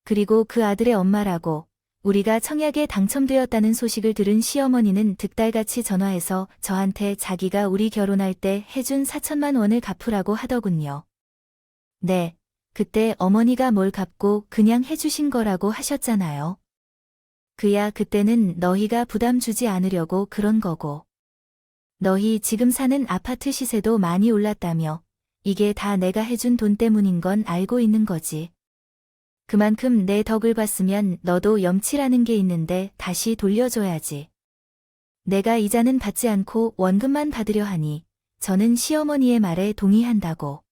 그리고 그 아들의 엄마라고 우리가 청약에 당첨되었다는 소식을 들은 시어머니는 득달같이 전화해서 저한테 자기가 우리 결혼할 때 해준 4천만 원을 갚으라고 하더군요. 네, 그때 어머니가 뭘 갚고 그냥 해주신 거라고 하셨잖아요. 그야 그때는 너희가 부담 주지 않으려고 그런 거고. 너희 지금 사는 아파트 시세도 많이 올랐다며 이게 다 내가 해준 돈 때문인 건 알고 있는 거지. 그만큼 내 덕을 봤으면 너도 염치라는 게 있는데 다시 돌려줘야지. 내가 이자는 받지 않고 원금만 받으려 하니 저는 시어머니의 말에 동의한다고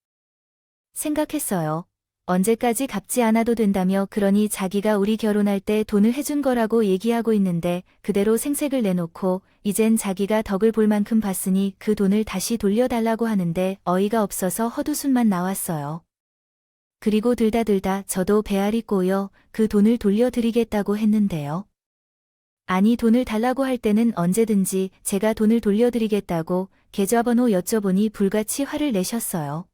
생각했어요. 언제까지 갚지 않아도 된다며 그러니 자기가 우리 결혼할 때 돈을 해준 거라고 얘기하고 있는데 그대로 생색을 내놓고 이젠 자기가 덕을 볼 만큼 봤으니 그 돈을 다시 돌려달라고 하는데 어이가 없어서 헛웃음만 나왔어요. 그리고 들다 저도 배알이 꼬여 그 돈을 돌려드리겠다고 했는데요. 아니 돈을 달라고 할 때는 언제든지 제가 돈을 돌려드리겠다고 계좌번호 여쭤보니 불같이 화를 내셨어요.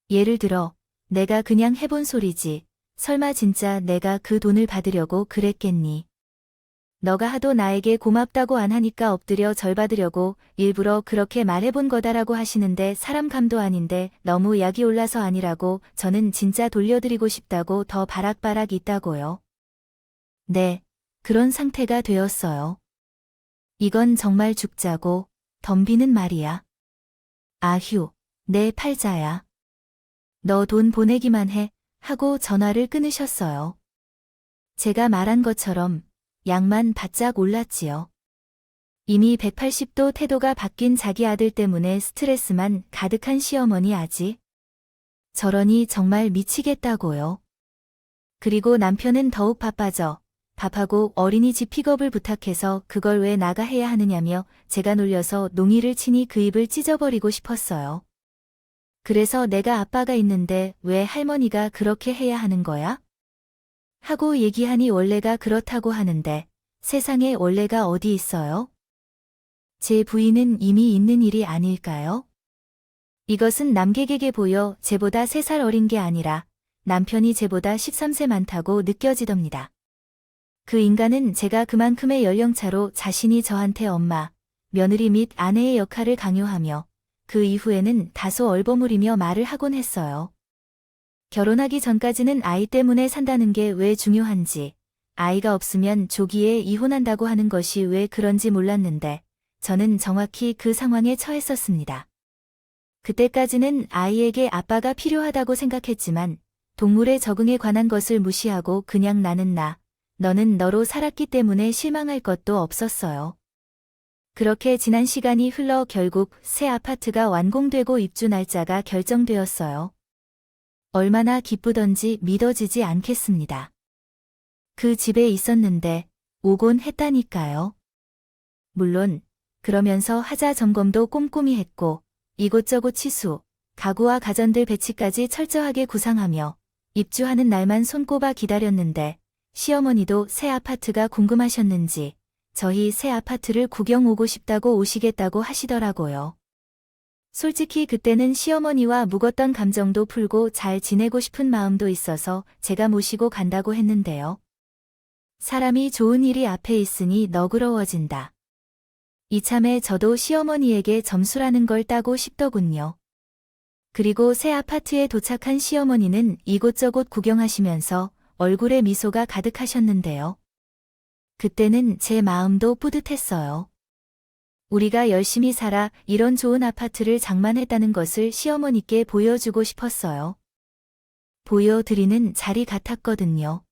예를 들어 내가 그냥 해본 소리지. 설마 진짜 내가 그 돈을 받으려고 그랬겠니? 너가 하도 나에게 고맙다고 안 하니까 엎드려 절 받으려고 일부러 그렇게 말해본 거다라고 하시는데 사람 감도 아닌데 너무 약이 올라서 아니라고 저는 진짜 돌려드리고 싶다고 더 바락바락 있다고요. 네, 그런 상태가 되었어요. 이건 정말 죽자고 덤비는 말이야. 아휴, 내 팔자야. 너 돈 보내기만 해 하고 전화를 끊으셨어요. 제가 말한 것처럼 양만 바짝 올랐지요. 이미 180도 태도가 바뀐 자기 아들 때문에 스트레스만 가득한 시어머니 아직. 저러니 정말 미치겠다고요. 그리고 남편은 더욱 바빠져. 밥하고 어린이집 픽업을 부탁해서 그걸 왜 나가 해야 하느냐며 제가 놀려서 농의를 치니 그 입을 찢어버리고 싶었어요. 그래서 내가 아빠가 있는데 왜 할머니가 그렇게 해야 하는 거야? 하고 얘기하니 원래가 그렇다고 하는데 세상에 원래가 어디 있어요? 제 부인은 이미 있는 일이 아닐까요? 이것은 남객에게 보여 제보다 3살 어린 게 아니라 남편이 제보다 13세 많다고 느껴지답니다. 그 인간은 제가 그만큼의 연령차로 자신이 저한테 엄마, 며느리 및 아내의 역할을 강요하며 그 이후에는 다소 얼버무리며 말을 하곤 했어요. 결혼하기 전까지는 아이 때문에 산다는 게 왜 중요한지, 아이가 없으면 조기에 이혼한다고 하는 것이 왜 그런지 몰랐는데 저는 정확히 그 상황에 처했었습니다. 그때까지는 아이에게 아빠가 필요하다고 생각했지만 동물의 적응에 관한 것을 무시하고 그냥 나는 나, 너는 너로 살았기 때문에 실망할 것도 없었어요. 그렇게 지난 시간이 흘러 결국 새 아파트가 완공되고 입주 날짜가 결정되었어요. 얼마나 기쁘던지 믿어지지 않겠습니다. 그 집에 있었는데 오곤 했다니까요. 물론 그러면서 하자 점검도 꼼꼼히 했고 이곳저곳 치수, 가구와 가전들 배치까지 철저하게 구상하며 입주하는 날만 손꼽아 기다렸는데 시어머니도 새 아파트가 궁금하셨는지 저희 새 아파트를 구경 오고 싶다고 오시겠다고 하시더라고요. 솔직히 그때는 시어머니와 묵었던 감정도 풀고 잘 지내고 싶은 마음도 있어서 제가 모시고 간다고 했는데요. 사람이 좋은 일이 앞에 있으니 너그러워진다. 이참에 저도 시어머니에게 점수라는 걸 따고 싶더군요. 그리고 새 아파트에 도착한 시어머니는 이곳저곳 구경하시면서 얼굴에 미소가 가득하셨는데요. 그때는 제 마음도 뿌듯했어요. 우리가 열심히 살아 이런 좋은 아파트를 장만했다는 것을 시어머니께 보여주고 싶었어요. 보여드리는 자리 같았거든요.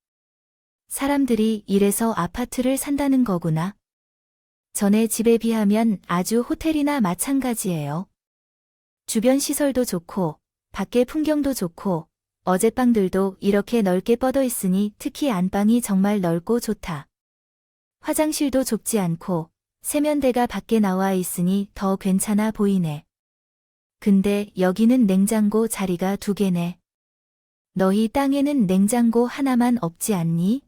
사람들이 이래서 아파트를 산다는 거구나. 전에 집에 비하면 아주 호텔이나 마찬가지예요. 주변 시설도 좋고, 밖에 풍경도 좋고, 어젯방들도 이렇게 넓게 뻗어 있으니 특히 안방이 정말 넓고 좋다. 화장실도 좁지 않고 세면대가 밖에 나와 있으니 더 괜찮아 보이네. 근데 여기는 냉장고 자리가 2개네. 너희 땅에는 냉장고 하나만 없지 않니?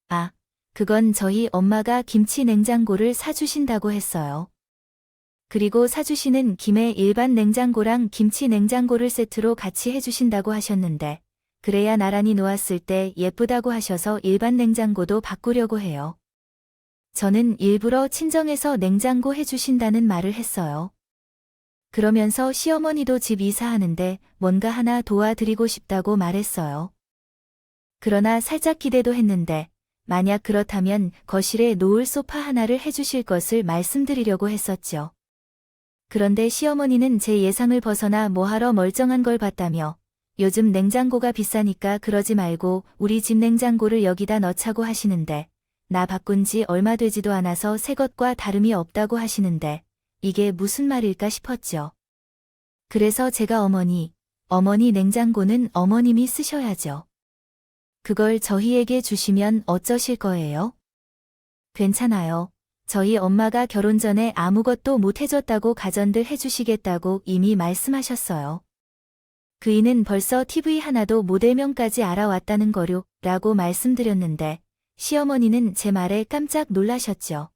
아, 그건 저희 엄마가 김치 냉장고를 사주신다고 했어요. 그리고 사주시는 김에 일반 냉장고랑 김치 냉장고를 세트로 같이 해주신다고 하셨는데, 그래야 나란히 놓았을 때 예쁘다고 하셔서 일반 냉장고도 바꾸려고 해요. 저는 일부러 친정에서 냉장고 해주신다는 말을 했어요. 그러면서 시어머니도 집 이사하는데 뭔가 하나 도와드리고 싶다고 말했어요. 그러나 살짝 기대도 했는데, 만약 그렇다면 거실에 놓을 소파 하나를 해주실 것을 말씀드리려고 했었죠. 그런데 시어머니는 제 예상을 벗어나 뭐하러 멀쩡한 걸 봤다며, 요즘 냉장고가 비싸니까 그러지 말고 우리 집 냉장고를 여기다 넣자고 하시는데, 나 바꾼 지 얼마 되지도 않아서 새 것과 다름이 없다고 하시는데, 이게 무슨 말일까 싶었죠. 그래서 제가 어머니 냉장고는 어머님이 쓰셔야죠. 그걸 저희에게 주시면 어쩌실 거예요? 괜찮아요. 저희 엄마가 결혼 전에 아무것도 못 해줬다고 가전들 해주시겠다고 이미 말씀하셨어요. 그이는 벌써 TV 하나도 모델명까지 알아왔다는 거요 라고 말씀드렸는데 시어머니는 제 말에 깜짝 놀라셨죠.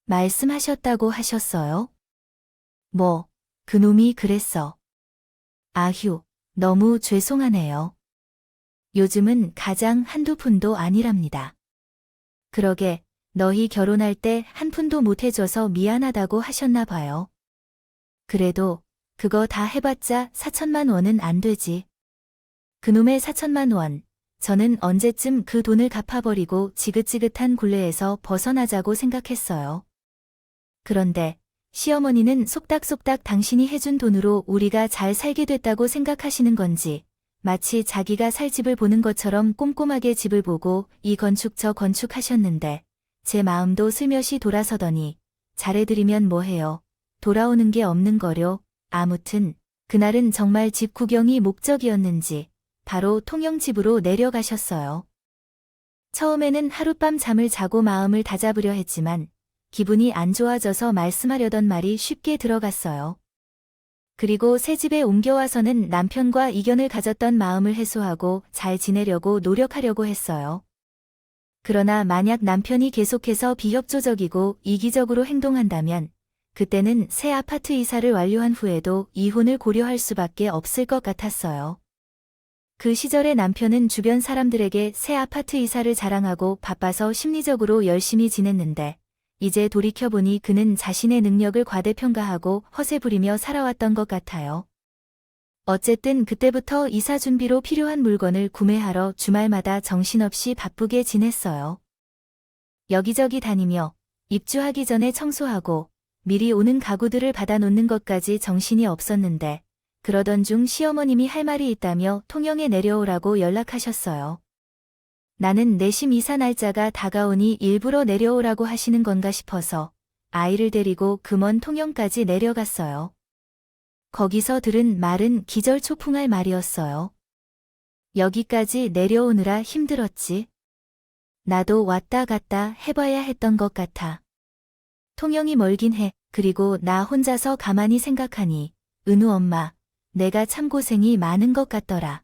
말씀하셨다고 하셨어요? 뭐, 그놈이 그랬어. 아휴, 너무 죄송하네요. 요즘은 가장 한두 푼도 아니랍니다. 그러게, 너희 결혼할 때 한 푼도 못 해줘서 미안하다고 하셨나 봐요. 그래도 그거 다 해봤자 4천만 원은 안 되지. 그놈의 4천만 원, 저는 언제쯤 그 돈을 갚아버리고 지긋지긋한 굴레에서 벗어나자고 생각했어요. 그런데 시어머니는 속닥속닥 당신이 해준 돈으로 우리가 잘 살게 됐다고 생각하시는 건지 마치 자기가 살 집을 보는 것처럼 꼼꼼하게 집을 보고 이 건축 저 건축 하셨는데 제 마음도 슬며시 돌아서더니 잘해드리면 뭐해요. 돌아오는 게 없는 거려. 아무튼 그날은 정말 집 구경이 목적이었는지 바로 통영집으로 내려가셨어요. 처음에는 하룻밤 잠을 자고 마음을 다잡으려 했지만 기분이 안 좋아져서 말씀하려던 말이 쉽게 들어갔어요. 그리고 새 집에 옮겨와서는 남편과 이견을 가졌던 마음을 해소하고 잘 지내려고 노력하려고 했어요. 그러나 만약 남편이 계속해서 비협조적이고 이기적으로 행동한다면 그때는 새 아파트 이사를 완료한 후에도 이혼을 고려할 수밖에 없을 것 같았어요. 그 시절의 남편은 주변 사람들에게 새 아파트 이사를 자랑하고 바빠서 심리적으로 열심히 지냈는데 이제 돌이켜보니 그는 자신의 능력을 과대평가하고 허세 부리며 살아왔던 것 같아요. 어쨌든 그때부터 이사 준비로 필요한 물건을 구매하러 주말마다 정신없이 바쁘게 지냈어요. 여기저기 다니며 입주하기 전에 청소하고 미리 오는 가구들을 받아놓는 것까지 정신이 없었는데 그러던 중 시어머님이 할 말이 있다며 통영에 내려오라고 연락하셨어요. 나는 내심 이사 날짜가 다가오니 일부러 내려오라고 하시는 건가 싶어서 아이를 데리고 그 먼 통영까지 내려갔어요. 거기서 들은 말은 기절초풍할 말이었어요. 여기까지 내려오느라 힘들었지. 나도 왔다 갔다 해봐야 했던 것 같아. 통영이 멀긴 해. 그리고 나 혼자서 가만히 생각하니 은우 엄마, 내가 참 고생이 많은 것 같더라.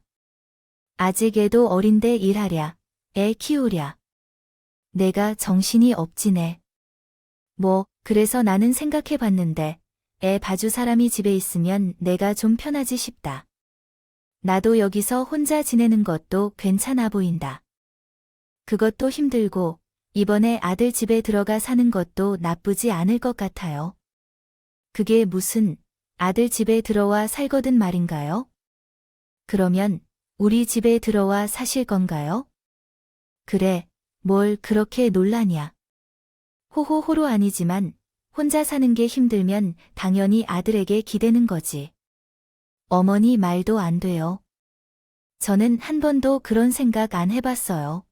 아직 애도 어린데 일하랴. 애 키우랴. 내가 정신이 없지네. 뭐, 그래서 나는 생각해봤는데 애 봐줄 사람이 집에 있으면 내가 좀 편하지 싶다. 나도 여기서 혼자 지내는 것도 괜찮아 보인다. 그것도 힘들고 이번에 아들 집에 들어가 사는 것도 나쁘지 않을 것 같아요. 그게 무슨 아들 집에 들어와 살거든 말인가요? 그러면 우리 집에 들어와 사실 건가요? 그래, 뭘 그렇게 놀라냐. 호호호로 아니지만 혼자 사는 게 힘들면 당연히 아들에게 기대는 거지. 어머니 말도 안 돼요. 저는 한 번도 그런 생각 안 해봤어요.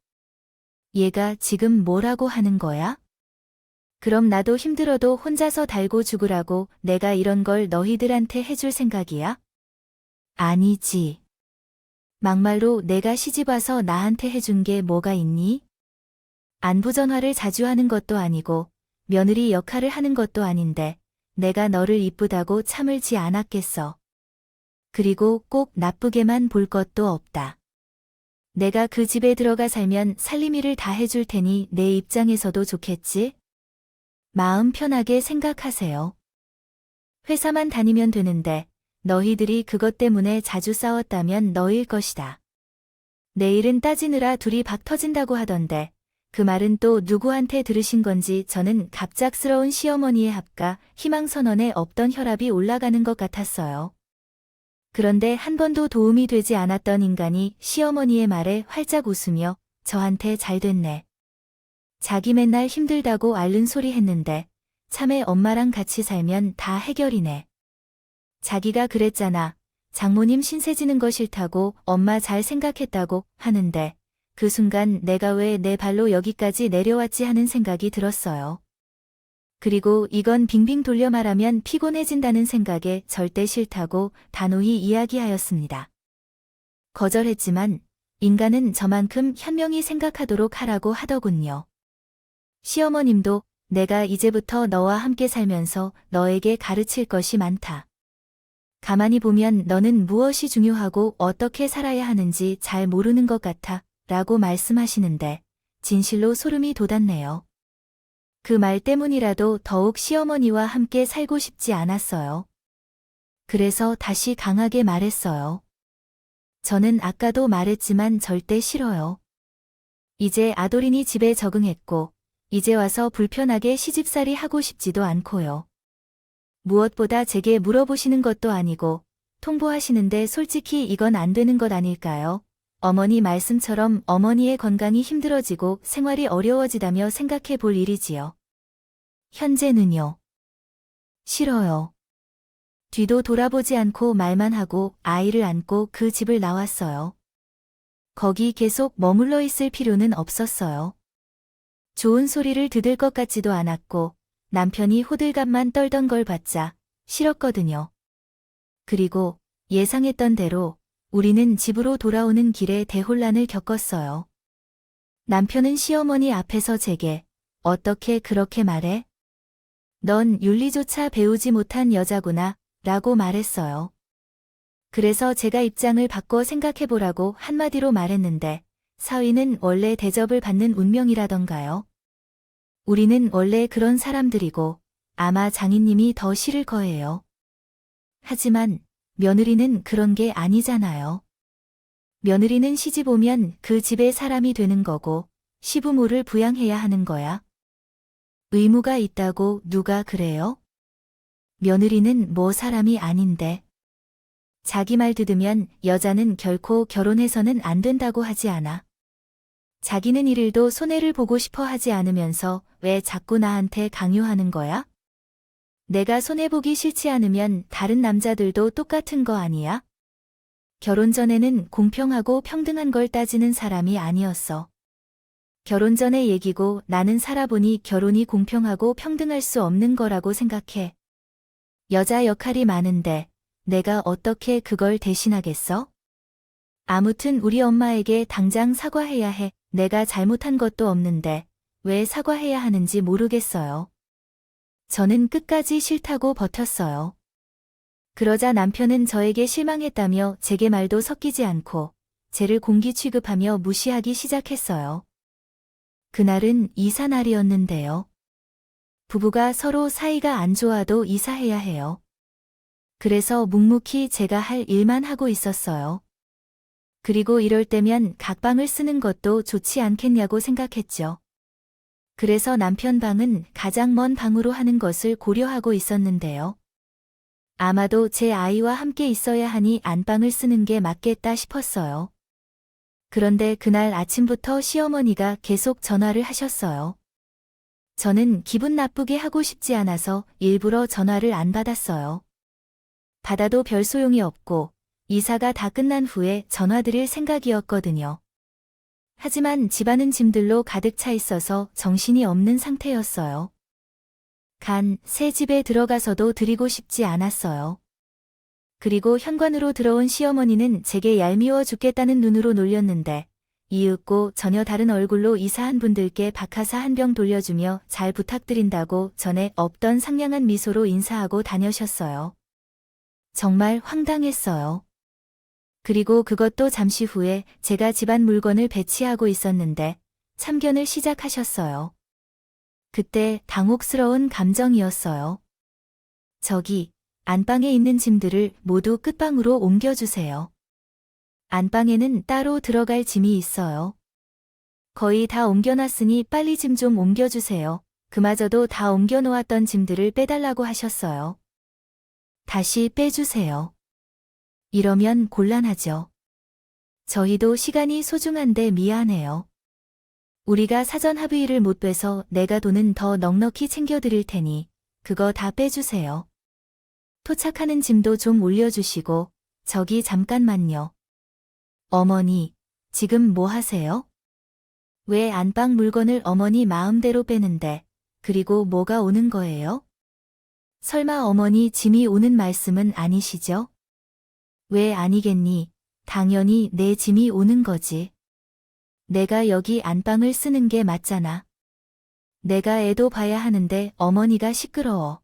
얘가 지금 뭐라고 하는 거야? 그럼 나도 힘들어도 혼자서 달고 죽으라고 내가 이런 걸 너희들한테 해줄 생각이야? 아니지. 막말로 내가 시집와서 나한테 해준 게 뭐가 있니? 안부 전화를 자주 하는 것도 아니고 며느리 역할을 하는 것도 아닌데 내가 너를 이쁘다고 참을지 않았겠어. 그리고 꼭 나쁘게만 볼 것도 없다. 내가 그 집에 들어가 살면 살림이를 다 해줄 테니 내 입장에서도 좋겠지? 마음 편하게 생각하세요. 회사만 다니면 되는데 너희들이 그것 때문에 자주 싸웠다면 너일 것이다. 내일은 따지느라 둘이 박 터진다고 하던데 그 말은 또 누구한테 들으신 건지 저는 갑작스러운 시어머니의 합과 희망선언에 없던 혈압이 올라가는 것 같았어요. 그런데 한 번도 도움이 되지 않았던 인간이 시어머니의 말에 활짝 웃으며 저한테 잘 됐네. 자기 맨날 힘들다고 앓는 소리 했는데 참에 엄마랑 같이 살면 다 해결이네. 자기가 그랬잖아. 장모님 신세 지는 거 싫다고 엄마 잘 생각했다고 하는데 그 순간 내가 왜 내 발로 여기까지 내려왔지 하는 생각이 들었어요. 그리고 이건 빙빙 돌려 말하면 피곤해진다는 생각에 절대 싫다고 단호히 이야기하였습니다. 거절했지만 인간은 저만큼 현명히 생각하도록 하라고 하더군요. 시어머님도 내가 이제부터 너와 함께 살면서 너에게 가르칠 것이 많다. 가만히 보면 너는 무엇이 중요하고 어떻게 살아야 하는지 잘 모르는 것 같아 라고 말씀하시는데 진실로 소름이 돋았네요. 그 말 때문이라도 더욱 시어머니와 함께 살고 싶지 않았어요. 그래서 다시 강하게 말했어요. 저는 아까도 말했지만 절대 싫어요. 이제 아도린이 집에 적응했고 이제 와서 불편하게 시집살이 하고 싶지도 않고요. 무엇보다 제게 물어보시는 것도 아니고 통보하시는데 솔직히 이건 안 되는 것 아닐까요? 어머니 말씀처럼 어머니의 건강이 힘들어지고 생활이 어려워지다며 생각해 볼 일이지요. 현재는요. 싫어요. 뒤도 돌아보지 않고 말만 하고 아이를 안고 그 집을 나왔어요. 거기 계속 머물러 있을 필요는 없었어요. 좋은 소리를 듣을 것 같지도 않았고 남편이 호들갑만 떨던 걸 봤자 싫었거든요. 그리고 예상했던 대로 우리는 집으로 돌아오는 길에 대혼란을 겪었어요. 남편은 시어머니 앞에서 제게 어떻게 그렇게 말해? 넌 윤리조차 배우지 못한 여자구나 라고 말했어요. 그래서 제가 입장을 바꿔 생각해보라고 한마디로 말했는데 사위는 원래 대접을 받는 운명이라던가요. 우리는 원래 그런 사람들이고 아마 장인님이 더 싫을 거예요. 하지만 며느리는 그런 게 아니잖아요. 며느리는 시집 오면 그 집의 사람이 되는 거고 시부모를 부양해야 하는 거야. 의무가 있다고 누가 그래요? 며느리는 뭐 사람이 아닌데. 자기 말 들으면 여자는 결코 결혼해서는 안 된다고 하지 않아. 자기는 일일도 손해를 보고 싶어 하지 않으면서 왜 자꾸 나한테 강요하는 거야? 내가 손해보기 싫지 않으면 다른 남자들도 똑같은 거 아니야? 결혼 전에는 공평하고 평등한 걸 따지는 사람이 아니었어. 결혼 전의 얘기고 나는 살아보니 결혼이 공평하고 평등할 수 없는 거라고 생각해. 여자 역할이 많은데 내가 어떻게 그걸 대신하겠어? 아무튼 우리 엄마에게 당장 사과해야 해. 내가 잘못한 것도 없는데 왜 사과해야 하는지 모르겠어요. 저는 끝까지 싫다고 버텼어요. 그러자 남편은 저에게 실망했다며 제게 말도 섞이지 않고 쟤를 공기 취급하며 무시하기 시작했어요. 그날은 이사 날이었는데요. 부부가 서로 사이가 안 좋아도 이사해야 해요. 그래서 묵묵히 제가 할 일만 하고 있었어요. 그리고 이럴 때면 각방을 쓰는 것도 좋지 않겠냐고 생각했죠. 그래서 남편 방은 가장 먼 방으로 하는 것을 고려하고 있었는데요. 아마도 제 아이와 함께 있어야 하니 안방을 쓰는 게 맞겠다 싶었어요. 그런데 그날 아침부터 시어머니가 계속 전화를 하셨어요. 저는 기분 나쁘게 하고 싶지 않아서 일부러 전화를 안 받았어요. 받아도 별 소용이 없고 이사가 다 끝난 후에 전화드릴 생각이었거든요. 하지만 집안은 짐들로 가득 차 있어서 정신이 없는 상태였어요. 새 집에 들어가서도 드리고 싶지 않았어요. 그리고 현관으로 들어온 시어머니는 제게 얄미워 죽겠다는 눈으로 놀렸는데 이윽고 전혀 다른 얼굴로 이사한 분들께 박하사 한 병 돌려주며 잘 부탁드린다고 전에 없던 상냥한 미소로 인사하고 다녀셨어요. 정말 황당했어요. 그리고 그것도 잠시 후에 제가 집안 물건을 배치하고 있었는데 참견을 시작하셨어요. 그때 당혹스러운 감정이었어요. 저기, 안방에 있는 짐들을 모두 끝방으로 옮겨주세요. 안방에는 따로 들어갈 짐이 있어요. 거의 다 옮겨놨으니 빨리 짐 좀 옮겨주세요. 그마저도 다 옮겨놓았던 짐들을 빼달라고 하셨어요. 다시 빼주세요. 이러면 곤란하죠. 저희도 시간이 소중한데 미안해요. 우리가 사전 합의를 못 빼서 내가 돈은 더 넉넉히 챙겨드릴 테니 그거 다 빼주세요. 토착하는 짐도 좀 올려주시고 저기 잠깐만요. 어머니, 지금 뭐 하세요? 왜 안방 물건을 어머니 마음대로 빼는데 그리고 뭐가 오는 거예요? 설마 어머니 짐이 오는 말씀은 아니시죠? 왜 아니겠니? 당연히 내 짐이 오는 거지. 내가 여기 안방을 쓰는 게 맞잖아. 내가 애도 봐야 하는데 어머니가 시끄러워.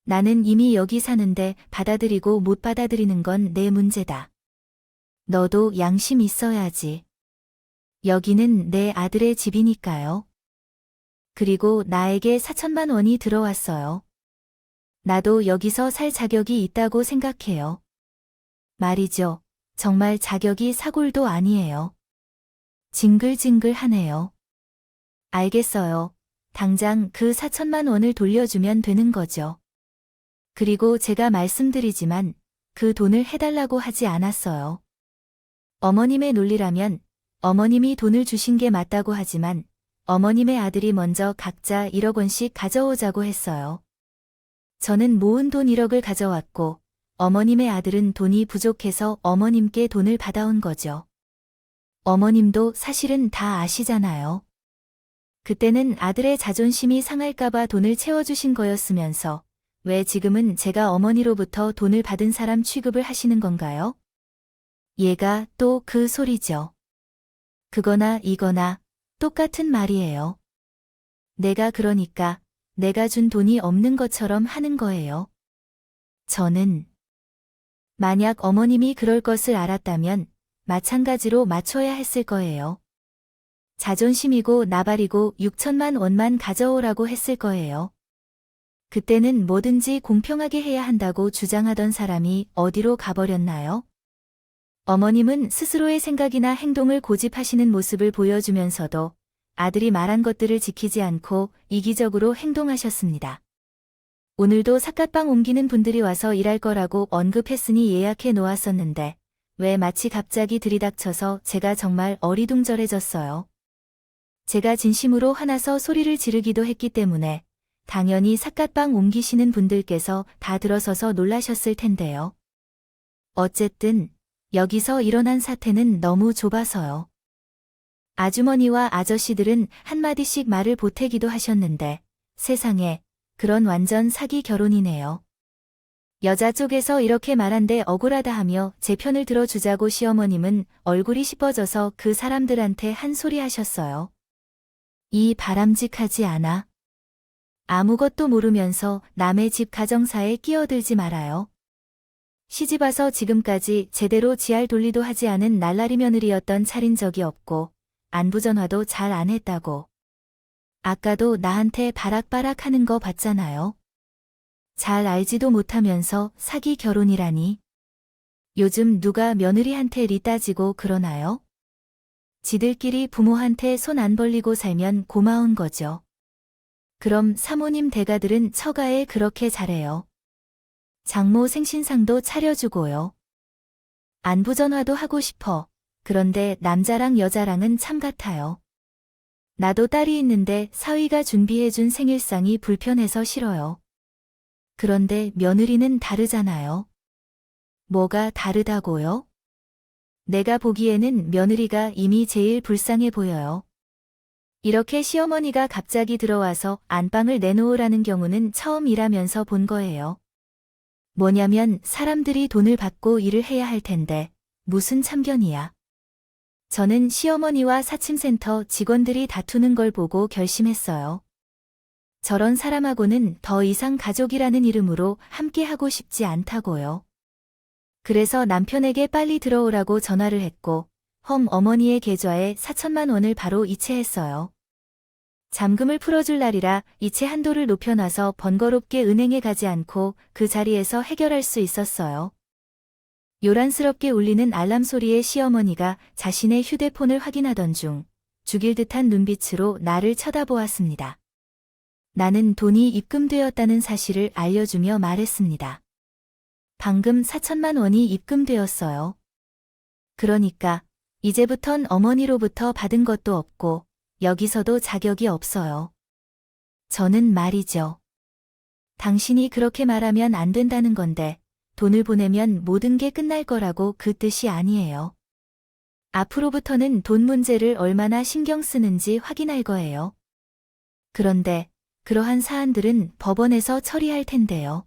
나는 이미 여기 사는데 받아들이고 못 받아들이는 건 내 문제다. 너도 양심 있어야지. 여기는 내 아들의 집이니까요. 그리고 나에게 4천만 원이 들어왔어요. 나도 여기서 살 자격이 있다고 생각해요. 말이죠. 정말 자격이 사골도 아니에요. 징글징글하네요. 알겠어요. 당장 그 4천만 원을 돌려주면 되는 거죠. 그리고 제가 말씀드리지만 그 돈을 해달라고 하지 않았어요. 어머님의 논리라면 어머님이 돈을 주신 게 맞다고 하지만 어머님의 아들이 먼저 각자 1억 원씩 가져오자고 했어요. 저는 모은 돈 1억을 가져왔고 어머님의 아들은 돈이 부족해서 어머님께 돈을 받아온 거죠. 어머님도 사실은 다 아시잖아요. 그때는 아들의 자존심이 상할까봐 돈을 채워주신 거였으면서 왜 지금은 제가 어머니로부터 돈을 받은 사람 취급을 하시는 건가요? 얘가 또 그 소리죠. 그거나 이거나 똑같은 말이에요. 내가 그러니까 내가 준 돈이 없는 것처럼 하는 거예요. 저는 만약 어머님이 그럴 것을 알았다면 마찬가지로 맞춰야 했을 거예요. 자존심이고 나발이고 6천만 원만 가져오라고 했을 거예요. 그때는 뭐든지 공평하게 해야 한다고 주장하던 사람이 어디로 가버렸나요? 어머님은 스스로의 생각이나 행동을 고집하시는 모습을 보여주면서도 아들이 말한 것들을 지키지 않고 이기적으로 행동하셨습니다. 오늘도 삿갓방 옮기는 분들이 와서 일할 거라고 언급했으니 예약해 놓았었는데 왜 마치 갑자기 들이닥쳐서 제가 정말 어리둥절해졌어요. 제가 진심으로 화나서 소리를 지르기도 했기 때문에 당연히 삿갓방 옮기시는 분들께서 다 들어서서 놀라셨을 텐데요. 어쨌든 여기서 일어난 사태는 너무 좁아서요. 아주머니와 아저씨들은 한마디씩 말을 보태기도 하셨는데 세상에 그런 완전 사기 결혼이네요. 여자 쪽에서 이렇게 말한데 억울하다 하며 제 편을 들어주자고 시어머님은 얼굴이 시퍼져서 그 사람들한테 한 소리 하셨어요. 이 바람직하지 않아. 아무것도 모르면서 남의 집 가정사에 끼어들지 말아요. 시집와서 지금까지 제대로 지알 돌리도 하지 않은 날라리 며느리였던 차린 적이 없고 안부전화도 잘 안 했다고. 아까도 나한테 바락바락 하는 거 봤잖아요. 잘 알지도 못하면서 사기 결혼이라니. 요즘 누가 며느리한테 리 따지고 그러나요? 지들끼리 부모한테 손 안 벌리고 살면 고마운 거죠. 그럼 사모님 대가들은 처가에 그렇게 잘해요. 장모 생신상도 차려주고요. 안부전화도 하고 싶어. 그런데 남자랑 여자랑은 참 같아요. 나도 딸이 있는데 사위가 준비해준 생일상이 불편해서 싫어요. 그런데 며느리는 다르잖아요. 뭐가 다르다고요? 내가 보기에는 며느리가 이미 제일 불쌍해 보여요. 이렇게 시어머니가 갑자기 들어와서 안방을 내놓으라는 경우는 처음이라면서 본 거예요. 뭐냐면 사람들이 돈을 받고 일을 해야 할 텐데 무슨 참견이야. 저는 시어머니와 사침센터 직원들이 다투는 걸 보고 결심했어요. 저런 사람하고는 더 이상 가족이라는 이름으로 함께하고 싶지 않다고요. 그래서 남편에게 빨리 들어오라고 전화를 했고 어머니의 계좌에 4천만 원을 바로 이체했어요. 잠금을 풀어줄 날이라 이체 한도를 높여놔서 번거롭게 은행에 가지 않고 그 자리에서 해결할 수 있었어요. 요란스럽게 울리는 알람 소리에 시어머니가 자신의 휴대폰을 확인하던 중 죽일 듯한 눈빛으로 나를 쳐다보았습니다. 나는 돈이 입금되었다는 사실을 알려주며 말했습니다. 방금 4천만 원이 입금되었어요. 그러니까 이제부턴 어머니로부터 받은 것도 없고 여기서도 자격이 없어요. 저는 말이죠. 당신이 그렇게 말하면 안 된다는 건데 돈을 보내면 모든 게 끝날 거라고 그 뜻이 아니에요. 앞으로부터는 돈 문제를 얼마나 신경 쓰는지 확인할 거예요. 그런데 그러한 사안들은 법원에서 처리할 텐데요.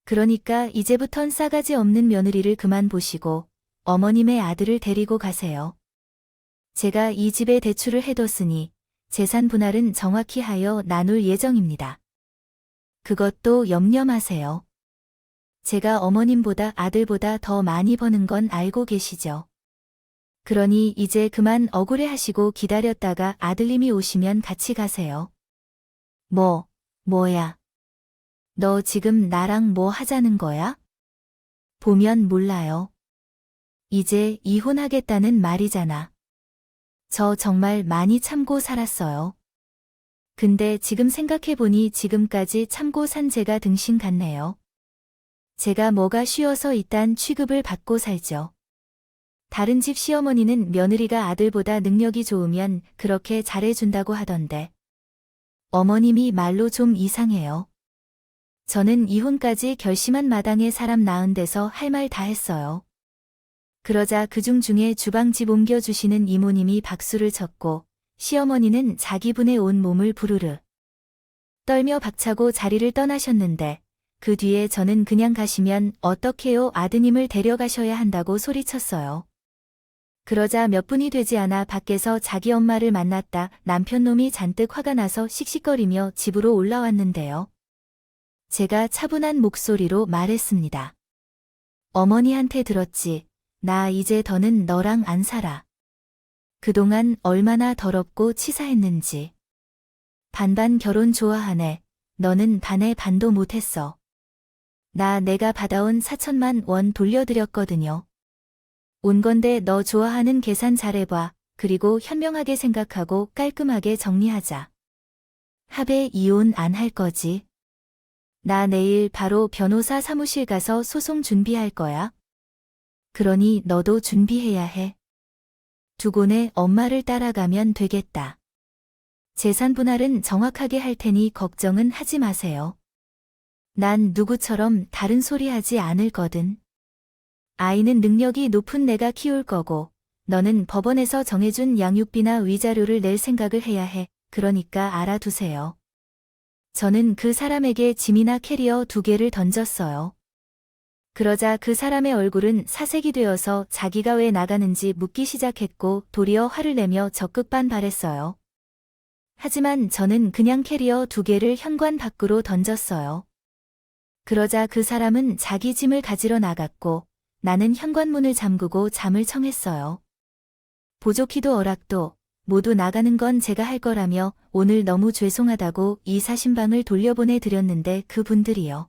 그러니까 이제부턴 싸가지 없는 며느리를 그만 보시고 어머님의 아들을 데리고 가세요. 제가 이 집에 대출을 해뒀으니 재산 분할은 정확히 하여 나눌 예정입니다. 그것도 염려 마세요. 제가 어머님보다 아들보다 더 많이 버는 건 알고 계시죠? 그러니 이제 그만 억울해하시고 기다렸다가 아들님이 오시면 같이 가세요. 뭐야? 너 지금 나랑 뭐 하자는 거야? 보면 몰라요. 이제 이혼하겠다는 말이잖아. 저 정말 많이 참고 살았어요. 근데 지금 생각해보니 지금까지 참고 산 제가 등신 같네요. 제가 뭐가 쉬워서 이딴 취급을 받고 살죠. 다른 집 시어머니는 며느리가 아들보다 능력이 좋으면 그렇게 잘해준다고 하던데. 어머님이 말로 좀 이상해요. 저는 이혼까지 결심한 마당에 사람 낳은 데서 할 말 다 했어요. 그러자 그중 중에 주방집 옮겨주시는 이모님이 박수를 쳤고 시어머니는 자기 분의 온 몸을 부르르 떨며 박차고 자리를 떠나셨는데 그 뒤에 저는 그냥 가시면 어떡해요 아드님을 데려가셔야 한다고 소리쳤어요. 그러자 몇 분이 되지 않아 밖에서 자기 엄마를 만났다 남편놈이 잔뜩 화가 나서 씩씩거리며 집으로 올라왔는데요. 제가 차분한 목소리로 말했습니다. 어머니한테 들었지. 나 이제 더는 너랑 안 살아. 그동안 얼마나 더럽고 치사했는지. 반반 결혼 좋아하네. 너는 반에 반도 못했어. 내가 받아온 4천만 원 돌려드렸거든요. 온 건데 너 좋아하는 계산 잘해봐. 그리고 현명하게 생각하고 깔끔하게 정리하자. 합의 이혼 안 할 거지? 나 내일 바로 변호사 사무실 가서 소송 준비할 거야. 그러니 너도 준비해야 해. 두고네 엄마를 따라가면 되겠다. 재산 분할은 정확하게 할 테니 걱정은 하지 마세요. 난 누구처럼 다른 소리 하지 않을 거든. 아이는 능력이 높은 내가 키울 거고 너는 법원에서 정해준 양육비나 위자료를 낼 생각을 해야 해. 그러니까 알아두세요. 저는 그 사람에게 짐이나 캐리어 2개를 던졌어요. 그러자 그 사람의 얼굴은 사색이 되어서 자기가 왜 나가는지 묻기 시작했고 도리어 화를 내며 적극 반발했어요. 하지만 저는 그냥 캐리어 2개를 현관 밖으로 던졌어요. 그러자 그 사람은 자기 짐을 가지러 나갔고 나는 현관문을 잠그고 잠을 청했어요. 보조키도 어락도 모두 나가는 건 제가 할 거라며 오늘 너무 죄송하다고 이사신방을 돌려보내 드렸는데 그분들이요.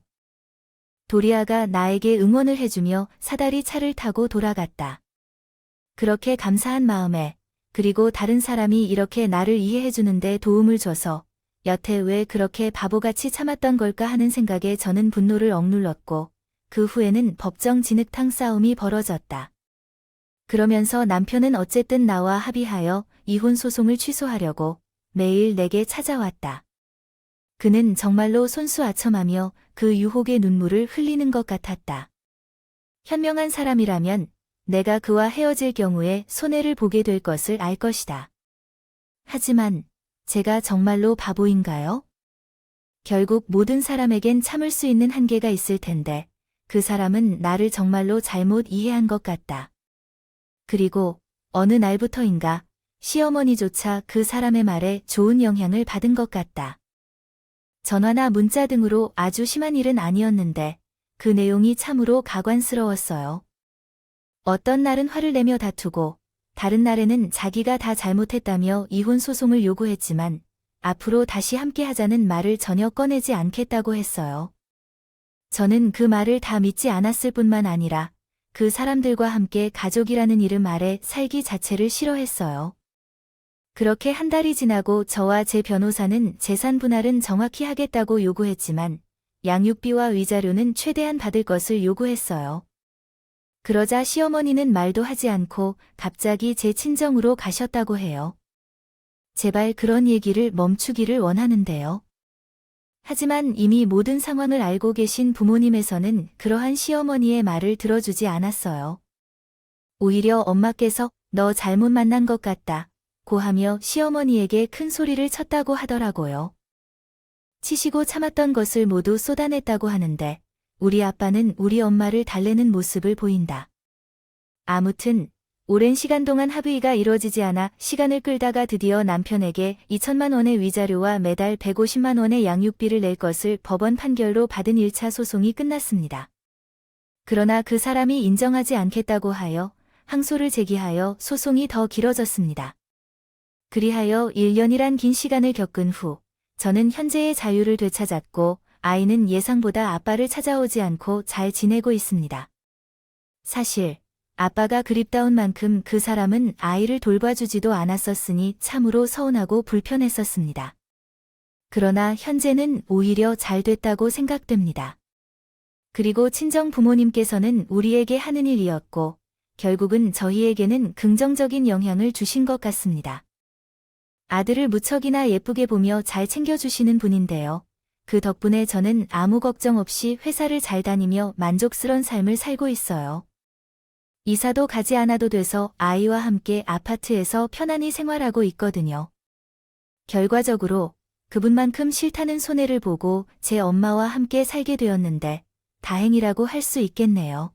도리아가 나에게 응원을 해주며 사다리 차를 타고 돌아갔다. 그렇게 감사한 마음에 그리고 다른 사람이 이렇게 나를 이해해주는데 도움을 줘서 여태 왜 그렇게 바보같이 참았던 걸까 하는 생각에 저는 분노를 억눌렀고 그 후에는 법정 진흙탕 싸움이 벌어졌다. 그러면서 남편은 어쨌든 나와 합의하여 이혼 소송을 취소하려고 매일 내게 찾아왔다. 그는 정말로 손수아첨하며 그 유혹의 눈물을 흘리는 것 같았다. 현명한 사람이라면 내가 그와 헤어질 경우에 손해를 보게 될 것을 알 것이다. 하지만 제가 정말로 바보인가요? 결국 모든 사람에겐 참을 수 있는 한계가 있을 텐데 그 사람은 나를 정말로 잘못 이해한 것 같다. 그리고 어느 날부터인가 시어머니조차 그 사람의 말에 좋은 영향을 받은 것 같다. 전화나 문자 등으로 아주 심한 일은 아니었는데 그 내용이 참으로 가관스러웠어요. 어떤 날은 화를 내며 다투고 다른 날에는 자기가 다 잘못했다며 이혼 소송을 요구했지만 앞으로 다시 함께 하자는 말을 전혀 꺼내지 않겠다고 했어요. 저는 그 말을 다 믿지 않았을 뿐만 아니라 그 사람들과 함께 가족이라는 이름 아래 살기 자체를 싫어했어요. 그렇게 한 달이 지나고 저와 제 변호사는 재산 분할은 정확히 하겠다고 요구했지만 양육비와 위자료는 최대한 받을 것을 요구했어요. 그러자 시어머니는 말도 하지 않고 갑자기 제 친정으로 가셨다고 해요. 제발 그런 얘기를 멈추기를 원하는데요. 하지만 이미 모든 상황을 알고 계신 부모님에서는 그러한 시어머니의 말을 들어주지 않았어요. 오히려 엄마께서 너 잘못 만난 것 같다 고 하며 시어머니에게 큰 소리를 쳤다고 하더라고요. 치시고 참았던 것을 모두 쏟아냈다고 하는데 우리 아빠는 우리 엄마를 달래는 모습을 보인다. 아무튼 오랜 시간 동안 합의가 이루어지지 않아 시간을 끌다가 드디어 남편에게 2천만 원의 위자료와 매달 150만 원의 양육비를 낼 것을 법원 판결로 받은 1차 소송이 끝났습니다. 그러나 그 사람이 인정하지 않겠다고 하여 항소를 제기하여 소송이 더 길어졌습니다. 그리하여 1년이란 긴 시간을 겪은 후 저는 현재의 자유를 되찾았고 아이는 예상보다 아빠를 찾아오지 않고 잘 지내고 있습니다. 사실 아빠가 그립다운 만큼 그 사람은 아이를 돌봐주지도 않았었으니 참으로 서운하고 불편했었습니다. 그러나 현재는 오히려 잘 됐다고 생각됩니다. 그리고 친정 부모님께서는 우리에게 하는 일이었고 결국은 저희에게는 긍정적인 영향을 주신 것 같습니다. 아들을 무척이나 예쁘게 보며 잘 챙겨주시는 분인데요. 그 덕분에 저는 아무 걱정 없이 회사를 잘 다니며 만족스러운 삶을 살고 있어요. 이사도 가지 않아도 돼서 아이와 함께 아파트에서 편안히 생활하고 있거든요. 결과적으로 그분만큼 싫다는 손해를 보고 제 엄마와 함께 살게 되었는데 다행이라고 할 수 있겠네요.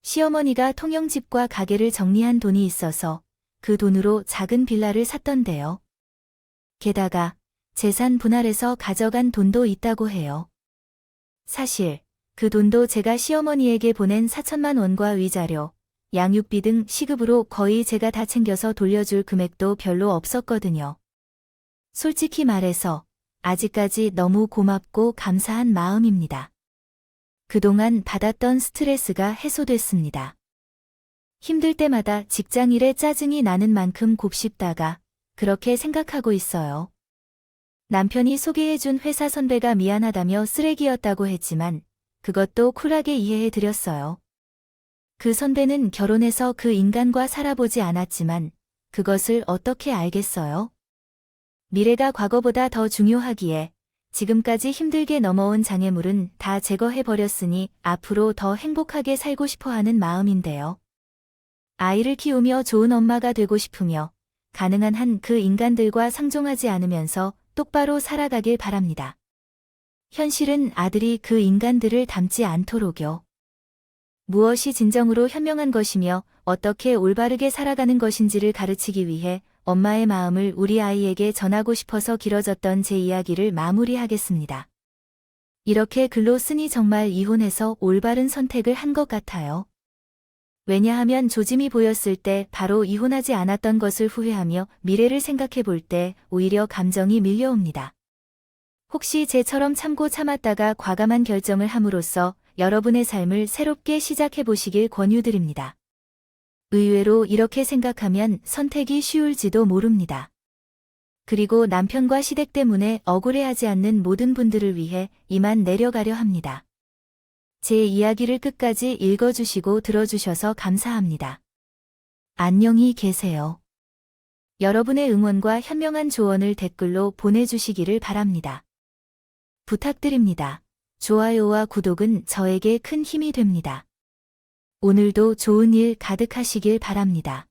시어머니가 통영집과 가게를 정리한 돈이 있어서 그 돈으로 작은 빌라를 샀던데요. 게다가 재산 분할해서 가져간 돈도 있다고 해요. 사실 그 돈도 제가 시어머니에게 보낸 4천만 원과 위자료, 양육비 등 시급으로 거의 제가 다 챙겨서 돌려줄 금액도 별로 없었거든요. 솔직히 말해서 아직까지 너무 고맙고 감사한 마음입니다. 그동안 받았던 스트레스가 해소됐습니다. 힘들 때마다 직장일에 짜증이 나는 만큼 곱씹다가 그렇게 생각하고 있어요. 남편이 소개해준 회사 선배가 미안하다며 쓰레기였다고 했지만 그것도 쿨하게 이해해드렸어요. 그 선배는 결혼해서 그 인간과 살아보지 않았지만 그것을 어떻게 알겠어요? 미래가 과거보다 더 중요하기에 지금까지 힘들게 넘어온 장애물은 다 제거해버렸으니 앞으로 더 행복하게 살고 싶어하는 마음인데요. 아이를 키우며 좋은 엄마가 되고 싶으며 가능한 한 그 인간들과 상종하지 않으면서 똑바로 살아가길 바랍니다. 현실은 아들이 그 인간들을 닮지 않도록요. 무엇이 진정으로 현명한 것이며 어떻게 올바르게 살아가는 것인지를 가르치기 위해 엄마의 마음을 우리 아이에게 전하고 싶어서 길어졌던 제 이야기를 마무리하겠습니다. 이렇게 글로 쓰니 정말 이혼해서 올바른 선택을 한 것 같아요. 왜냐하면 조짐이 보였을 때 바로 이혼하지 않았던 것을 후회하며 미래를 생각해 볼 때 오히려 감정이 밀려옵니다. 혹시 제처럼 참고 참았다가 과감한 결정을 함으로써 여러분의 삶을 새롭게 시작해 보시길 권유드립니다. 의외로 이렇게 생각하면 선택이 쉬울지도 모릅니다. 그리고 남편과 시댁 때문에 억울해하지 않는 모든 분들을 위해 이만 내려가려 합니다. 제 이야기를 끝까지 읽어주시고 들어주셔서 감사합니다. 안녕히 계세요. 여러분의 응원과 현명한 조언을 댓글로 보내주시기를 바랍니다. 부탁드립니다. 좋아요와 구독은 저에게 큰 힘이 됩니다. 오늘도 좋은 일 가득하시길 바랍니다.